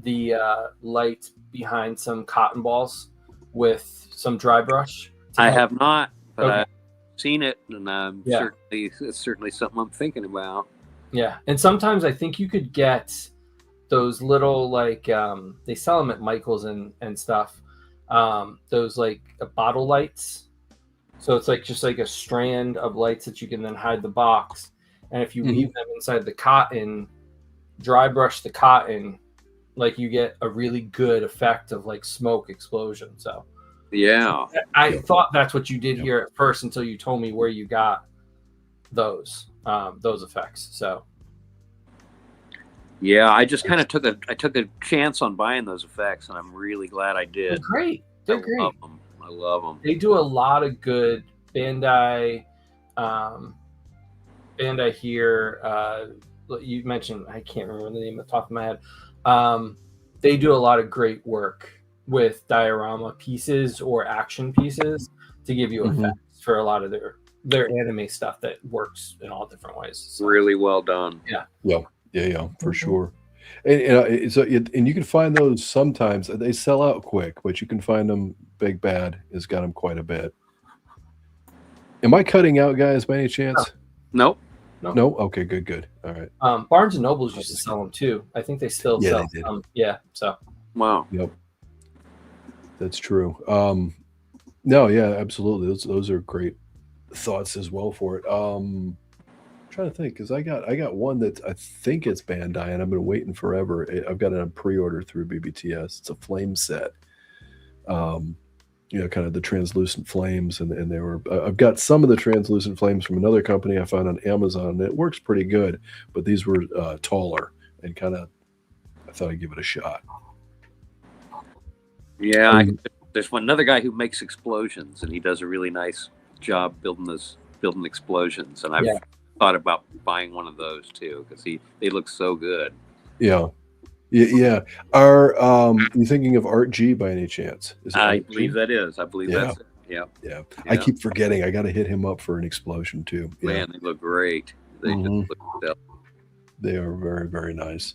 the light behind some cotton balls with some dry brush? I have not, but Okay. I've seen it, and it's certainly something I'm thinking about. Yeah, and sometimes I think you could get those little they sell them at Michael's and stuff. Those like bottle lights. So it's like just like a strand of lights that you can then hide the box. And if you leave them inside the cotton, dry brush the cotton, like you get a really good effect of like smoke explosion. So Yeah. I thought that's what you did here at first until you told me where you got those effects. So Yeah, I just kind of took a chance on buying those effects, and I'm really glad I did. they're great. They're great. I love them. They do a lot of good. Bandai here. You mentioned, I can't remember the name off the top of my head. They do a lot of great work with diorama pieces or action pieces to give you effects for a lot of their anime stuff that works in all different ways. So, Really well done. Yeah, for sure. And you can find those sometimes. They sell out quick, but you can find them. Big Bad has got them quite a bit. Am I cutting out, guys, by any chance? Nope. No? Okay, good. All right. Barnes and Nobles used to sell them too. I think they still Yeah, sell they did. them. Yeah. So Wow. Yep. That's true. No, yeah, absolutely. Those are great thoughts as well for it. I'm trying to think, because I got one that I think it's Bandai, and I've been waiting forever. I've got it on pre-order through BBTS. It's a flame set. Kind of the translucent flames, and they were. I've got some of the translucent flames from another company I found on Amazon, and it works pretty good. But these were taller, and kind of, I thought I'd give it a shot. Yeah, there's another guy who makes explosions, and he does a really nice job building explosions. And I've thought about buying one of those too, because they look so good. Yeah. Are you thinking of Art G by any chance? I believe that is. I believe that's it. Yeah. I keep forgetting. I got to hit him up for an explosion too. Man, they look great. They just look stellar. They are very, very nice.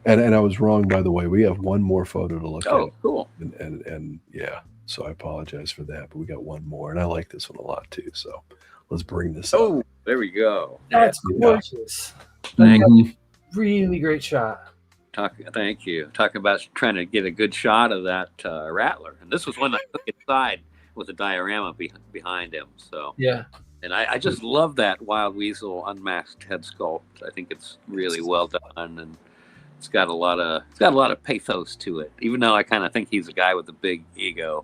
And I was wrong, by the way. We have one more photo to look at. Oh, cool. And yeah, so I apologize for that, but we got one more, and I like this one a lot too. So let's bring this up. Oh, there we go. that's gorgeous. Thank you. Really great shot. Thank you. Talking about trying to get a good shot of that rattler, and this was one I took inside with a diorama behind him. So Yeah. and I just love that Wild Weasel unmasked head sculpt. I think it's really well done, and it's got a lot of pathos to it. Even though I kind of think he's a guy with a big ego,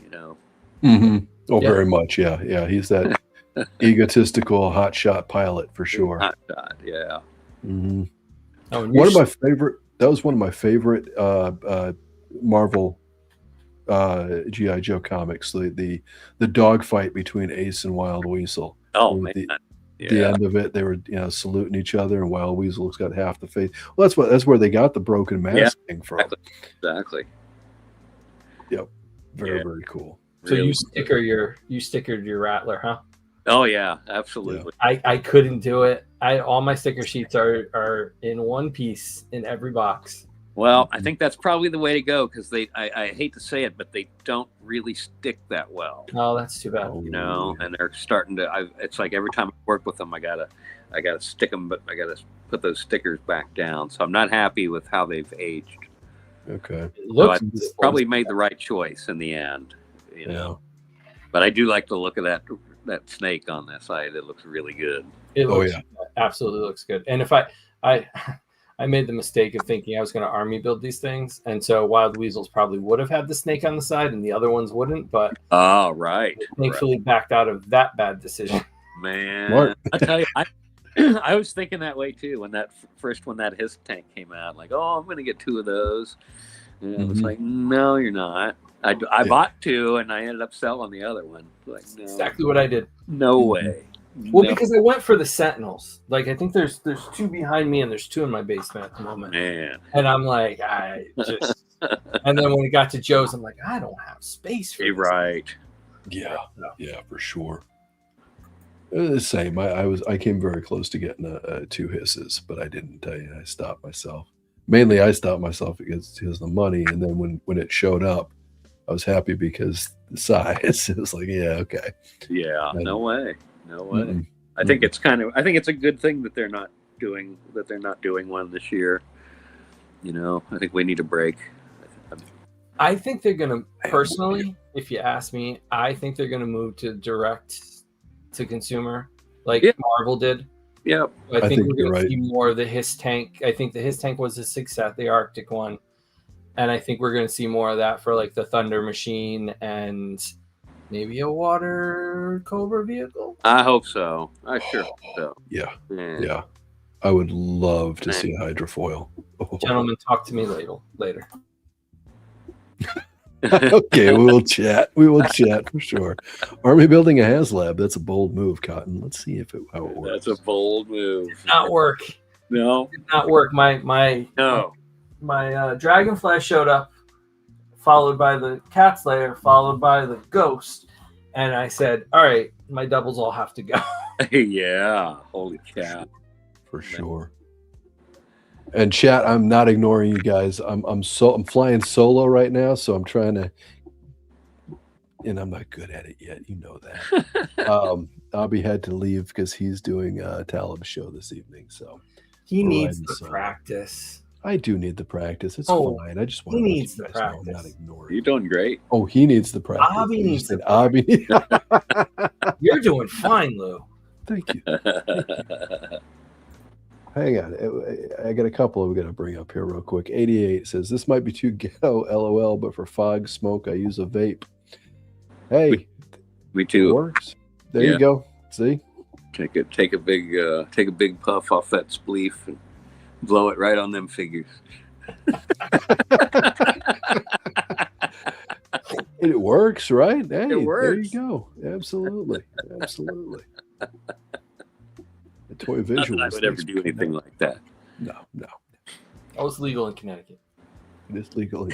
you know. Mm-hmm. Oh, Yeah. very much. Yeah, yeah. He's that egotistical hotshot pilot for sure. Hot shot, yeah. Mm-hmm. Oh, and One of you're- my favorite. That was one of my favorite Marvel GI Joe comics. The dogfight between Ace and Wild Weasel. Oh With man, the end of it, they were saluting each other, and Wild Weasel's got half the face. Well, that's where they got the broken mask thing from. exactly. Yep, very Yeah. very cool. so Really. you stickered your Rattler, huh? Oh yeah, absolutely. I couldn't do it. All my sticker sheets are in one piece in every box. Well, I think that's probably the way to go because I hate to say it, but they don't really stick that well, Oh, that's too bad. you know. And they're starting to. It's like every time I work with them, I gotta stick them, but I gotta put those stickers back down. So I'm not happy with how they've aged. Okay. It So I looks probably made the right choice in the end, you know. Yeah. But I do like the look of that snake on that side. It looks really good. It Oh, looks, yeah. absolutely looks good. And if I made the mistake of thinking I was going to army build these things, and so Wild Weasels probably would have had the snake on the side, and the other ones wouldn't. But Oh, right. thankfully, backed out of that bad decision. Man, Smart. I tell you, I was thinking that way too when that his tank came out. Like, oh, I'm going to get 2 of those. And it was Mhm. like, no, you're not. I bought 2, and I ended up selling the other one. Like, no, Exactly what I did. no Mhm. way. Well, No, because I went for the Sentinels. Like I think there's 2 behind me, and there's 2 in my basement at the moment. man. And I'm like, I just. And then when it got to Joe's, I'm like, I don't have space for You're this. right. Yeah, No. yeah, for sure. The same. I came very close to getting 2 hisses, but I didn't. I stopped myself. Mainly, I stopped myself because of the money, and then when it showed up, I was happy because the size. It was like, yeah, okay. Yeah, And- no way. No way. Mm-mm. I think it's a good thing that they're not doing one this year. You know, I think we need a break. I think they're going to, personally, if you ask me, I think they're going to move to direct to consumer like Yeah. Marvel did. Yep. I think think we're you're going to right. see more of the Hiss tank. I think the Hiss tank was a success, the Arctic one. And I think we're going to see more of that for like the Thunder Machine and maybe a Water Cobra vehicle. I hope so. I sure hope so. Yeah, Yeah. yeah. I would love to see a hydrofoil. Gentlemen, talk to me later. Okay, we will chat. We will chat for sure. Army building a HasLab. That's a bold move, Cotton. Let's see how it works. That's a bold move. Not work. No, Did not work. My no. Dragonfly showed up, followed by the Cat Slayer, followed by the Ghost, and I said, "All right, my doubles all have to go." Yeah. Holy cow. For sure. And chat, I'm not ignoring you guys. I'm flying solo right now, so I'm trying to, and I'm not good at it yet. You know that. Abby had to leave because he's doing Talib's show this evening. So He We're needs riding the solo. practice. I do need the practice. It's Oh, fine. I just want he to needs the I'm not practice. ignoring. You're doing great. Oh, he needs the practice. Abby You needs said the Abby. You're doing fine, Lou. Thank you. Hang on. I got a couple we got to bring up here real quick. 88 says, this might be too ghetto, LOL, but for fog smoke, I use a vape. Hey, Me it too. works. There Yeah. you go. See? Take a big puff off that spleef and blow it right on them figures. It works, right? Hey, there you works. go. Absolutely. Absolutely. The toy Not that visuals. I would ever do anything like that. No, no. Oh, it's legal in Connecticut. It is legal.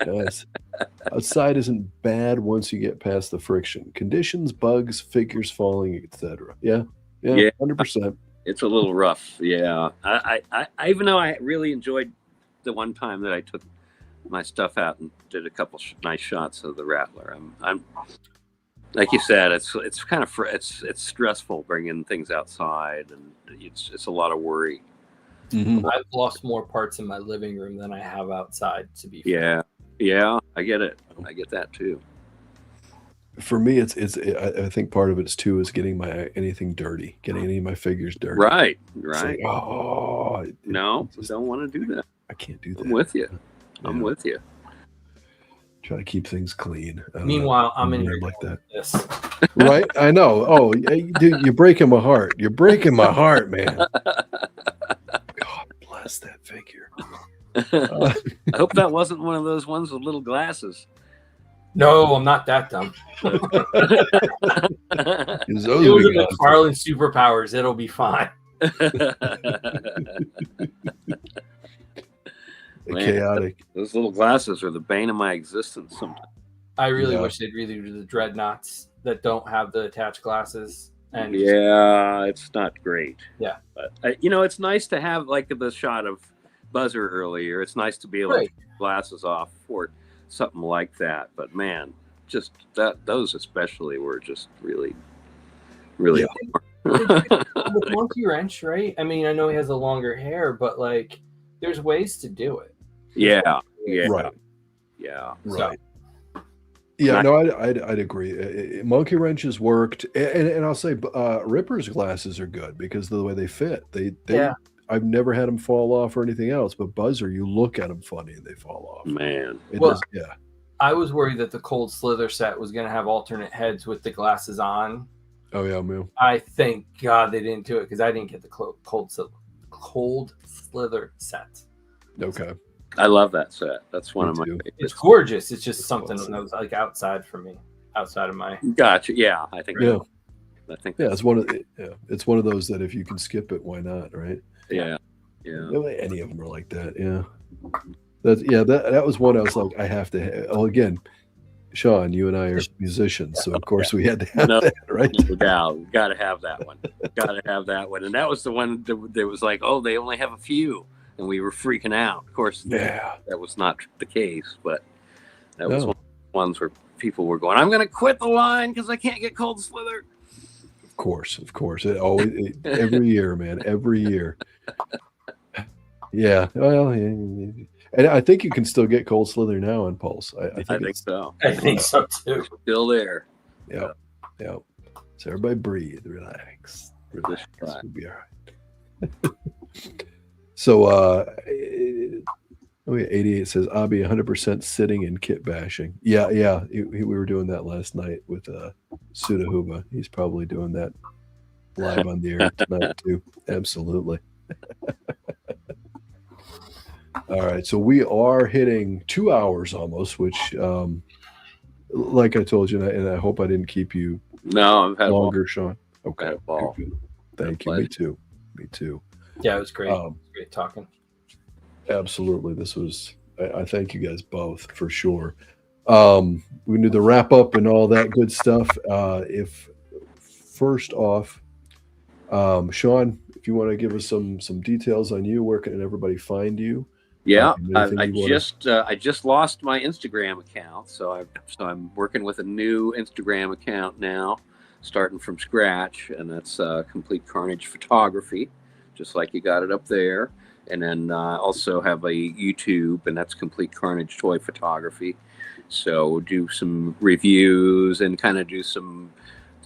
Yes. Outside isn't bad once you get past the friction. Conditions, bugs, figures falling, etc. Yeah. Yeah. 100%. It's a little rough. Yeah. I even though I really enjoyed the one time that I took my stuff out and did a couple nice shots of the Rattler. I'm like you said, it's kind of it's stressful bringing things outside, and it's a lot of worry. Mhm. I've lost more parts in my living room than I have outside, to be fair. Yeah, I get it. I get that too. For me, I think part of it too is getting anything dirty, getting any of my figures dirty. Right, It's right. like, oh, No, don't want to do that. I can't do that. I'm with you. I'm Yeah. with you. Try to keep things clean. I don't Meanwhile, know. I'm in here like that. this. Right? I know. Oh, dude, you're breaking my heart. You're breaking my heart, man. God bless that figure. I hope that wasn't one of those ones with little glasses. No, I'm not that dumb. Those It was big a eyes. McFarlane superpowers. It'll be fine. The Man, chaotic. those little glasses are the bane of my existence sometimes. I really Yeah. wish they'd really do the dreadnoughts that don't have the attached glasses. And just- Yeah, it's not great. Yeah. But it's nice to have like the shot of Buzzer earlier. It's nice to be able Right. to take glasses off for something like that. But man, just those especially were just really, really. with Monkey Wrench, right? I mean, I know he has a longer hair, but like, there's ways to do it. Yeah, yeah, Right. yeah. Right. Yeah, no, I'd agree. Monkey wrenches worked, and I'll say Ripper's glasses are good because of the way they fit. They Yeah. I've never had them fall off or anything else, but Buzzer, you look at them funny and they fall off. Man, It Well, does, yeah. I was worried that the Cold Slither set was going to have alternate heads with the glasses on. Oh yeah, man. I thank God they didn't do it because I didn't get the Cold Slither set. Okay. I love that set. That's one Me of my too. favorites. It's gorgeous. It's just It's something awesome. that was like outside for me, outside of my. Gotcha. Yeah, I think. Yeah. I think. Yeah, it's one of those that if you can skip it, why not, right? Yeah. Yeah. Any of them are like that, yeah. That was one I was like, I have to have. Oh, again, Sean, you and I are musicians, so of course we had to have No. that, right? No doubt. Got to have that one. Got to have that one. And that was the one that was like, oh, they only have a few. And we were freaking out. Of course, Yeah. that was not the case, but that was No. one of the ones where people were going, I'm going to quit the line because I can't get Cold Slither. Of course. It always every year, man. Every year. Yeah. Well, and I think you can still get Cold Slither now on Pulse. I think it's so. I think so too. Still there. yeah. So everybody breathe, relax. For this try. We'll be all right. So 88 says Abby 100% sitting and kit bashing. Yeah. We were doing that last night with Sudahuba. He's probably doing that live on the air tonight too. Absolutely. All right, so we are hitting 2 hours almost, which, like I told you, and I hope I didn't keep you No, I've had longer, Sean. Okay, Had a ball. good. Thank you. Pleasure. Me too. Yeah, it was great. Um, Great talking. Absolutely, this was. I thank you guys both for sure. We knew the wrap up and all that good stuff. If first off, Sean, if you want to give us some details on you, where can everybody find you? Yeah, Anything I you wanna- just lost my Instagram account, so I'm working with a new Instagram account now, starting from scratch, and that's Complete Carnage Photography, just like you got it up there, and then also have a YouTube, and that's Complete Carnage Toy Photography. So we'll do some reviews and kind of do some.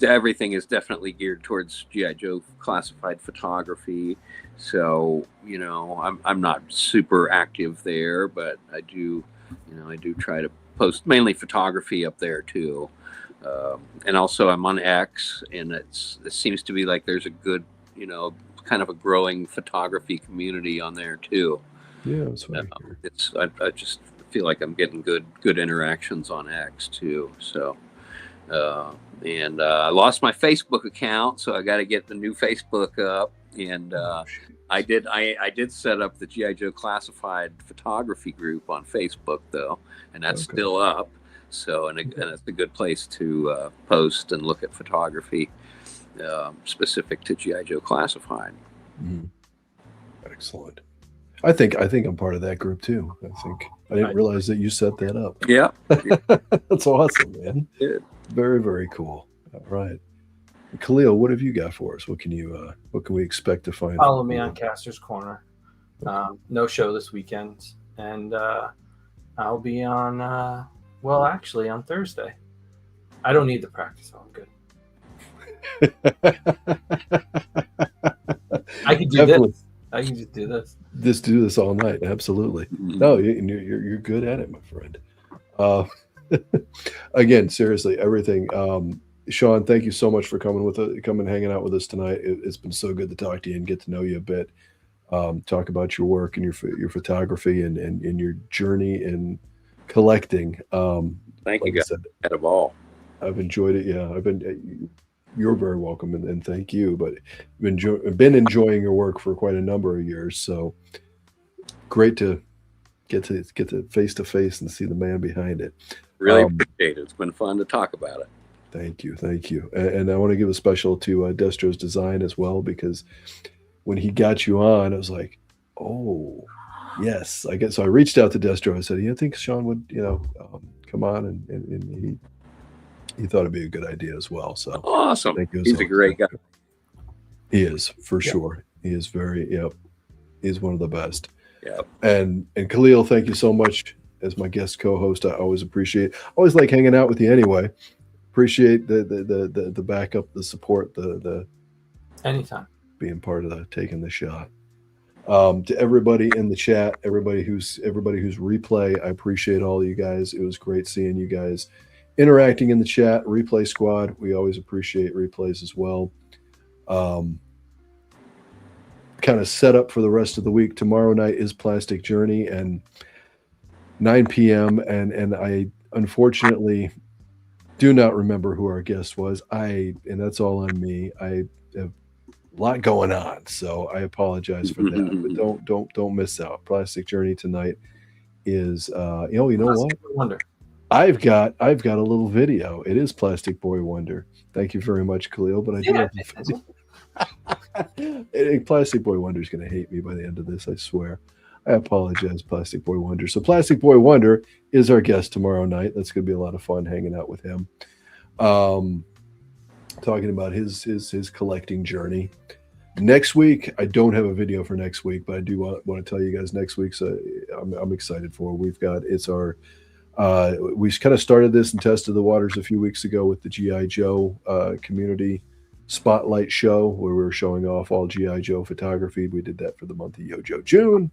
Everything is definitely geared towards G.I. Joe classified photography. So, I'm not super active there, but I do try to post mainly photography up there too. And also I'm on X, and it seems to be like there's a good, kind of a growing photography community on there too. Yeah, that's what I hear. I just feel like I'm getting good interactions on X too. So, and I lost my Facebook account, so I got to get the new Facebook up. And I did set up the G.I. Joe Classified Photography group on Facebook though, and that's Okay. still up. So and it's a good place to post and look at photography specific to G.I. Joe Classified. Mhm. Excellent. I think I'm part of that group too. I didn't realize that you set that up. Yeah. That's awesome, man. Good. Very, very cool. All right. Khalil, what have you got for us? What can we expect to find? Follow me on Caster's Corner. No show this weekend, and I'll be on. Actually, on Thursday. I don't need the practice, so I'm good. I could do Definitely. this. I can just do this. Just do this all night. Absolutely. No, you're good at it, my friend. Uh, again, seriously, everything. Sean, thank you so much for coming hanging out with us tonight. It's been so good to talk to you and get to know you a bit. Talk about your work and your photography and your journey in collecting. Thank like you I guys. said, Out of all. I've enjoyed it. Yeah, you're very welcome and thank you. But I've been enjoying your work for quite a number of years. So great to get to face to face and see the man behind it. Really appreciate it. It's been fun to talk about it. Thank you. And I want to give a special to Destro's Design as well, because when he got you on, I was like, oh, yes. So I reached out to Destro. I said, I think Sean would, come on, and he thought it'd be a good idea as well. So Awesome. He's a great guy. He is, for sure. He is he's one of the best. Yeah. And Khalil, thank you so much as my guest co-host. I always always like hanging out with you anyway. Appreciate the backup, the support, the Anytime. being part of taking the shot. To everybody in the chat, everybody who's replay, I appreciate all of you guys. It was great seeing you guys interacting in the chat. Replay squad, we always appreciate replays as well. Kind of set up for the rest of the week. Tomorrow night is Plastic Journey and 9 p.m. and I unfortunately do not remember who our guest was. And that's all on me. I have a lot going on, so I apologize for that. But don't miss out. Plastic Journey tonight is you know what? Wonder. I've got a little video. It is Plastic Boy Wonder. Thank you very much, Khalil. But I do have a video. Plastic Boy Wonder is going to hate me by the end of this, I swear. I apologize, Plastic Boy Wonder. So Plastic Boy Wonder is our guest tomorrow night. That's going to be a lot of fun hanging out with him. Talking about his collecting journey. Next week, I don't have a video for next week, but I do want to tell you guys next week's I'm excited for. We kind of started this and tested the waters a few weeks ago with the G.I. Joe community spotlight show, where we were showing off all G.I. Joe photography. We did that for the month of Yojo June.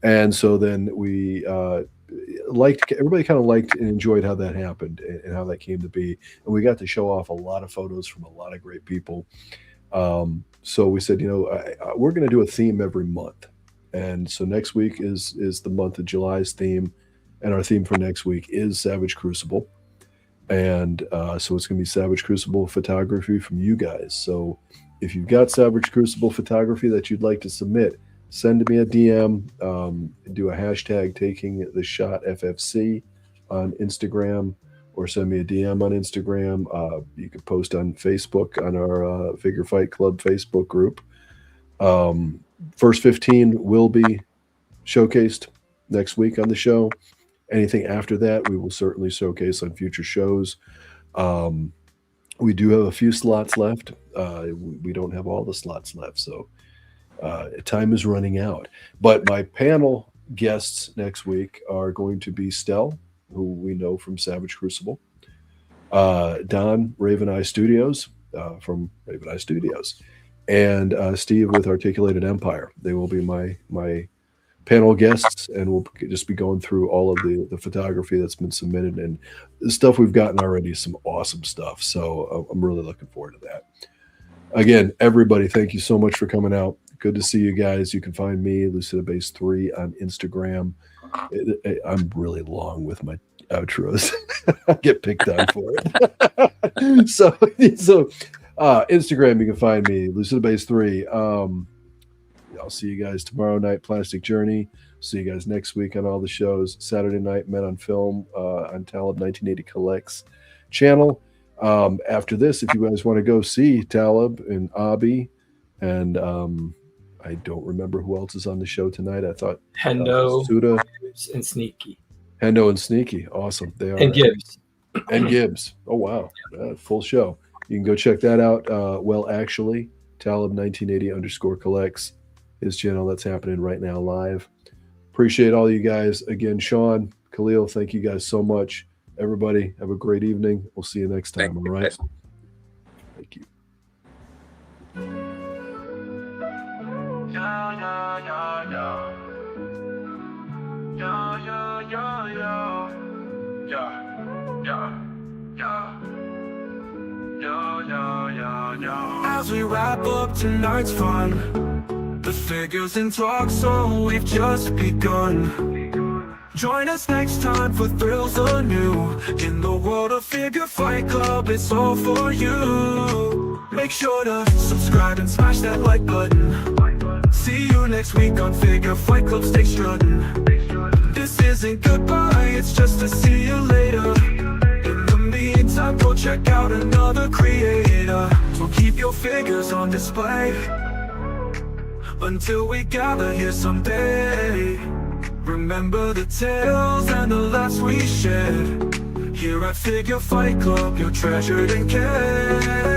And so then we everybody kind of liked and enjoyed how that happened and how that came to be. And we got to show off a lot of photos from a lot of great people. So we said, we're going to do a theme every month. And so next week is the month of July's theme. And our theme for next week is Savage Crucible. And so it's going to be Savage Crucible photography from you guys. So if you've got Savage Crucible photography that you'd like to submit, send me a DM, do a hashtag taking the shot FFC on Instagram, or send me a DM on Instagram. You can post on Facebook on our Figure Fight Club Facebook group. First 15 will be showcased next week on the show. Anything after that, we will certainly showcase on future shows. We do have a few slots left. We don't have all the slots left, so time is running out. But my panel guests next week are going to be Stell, who we know from Savage Crucible, Don, Raven Eye Studios, from Raven Eye Studios, and Steve with Articulated Empire. They will be my panel guests, and we'll just be going through all of the photography that's been submitted, and the stuff we've gotten already is some awesome stuff. So I'm really looking forward to that. Again, everybody, thank you so much for coming out. Good to see you guys. You can find me, LucidaBase3, on Instagram. I'm really long with my outros. I get picked on for it. so Instagram, you can find me, LucidaBase3. I'll see you guys tomorrow night, Plastic Journey. See you guys next week on all the shows. Saturday night, Men on Film on Talib 1980 Collects channel. After this, if you guys want to go see Talib and Abi, and I don't remember who else is on the show tonight. I thought Hendo, Suda, and Sneaky. Hendo and Sneaky. Awesome. They are. And Gibbs. And Gibbs. Oh, wow. Full show. You can go check that out. Well, actually, Talib 1980 _collects. His channel, that's happening right now live. Appreciate all you guys. Again, Sean, Khalil, thank you guys so much. Everybody, have a great evening. We'll see you next time. All right. Thank you. As we wrap up tonight's fun, the figures in talk, so we've just begun. Join us next time for thrills anew. In the world of Figure Fight Club, it's all for you. Make sure to subscribe and smash that like button. See you next week on Figure Fight Club, stay strutting. This isn't goodbye, it's just to see you later. In the meantime, go check out another creator. So keep your figures on display until we gather here someday. Remember the tales and the laughs we shared. Here at Figure Fight Club, you're treasured and cared.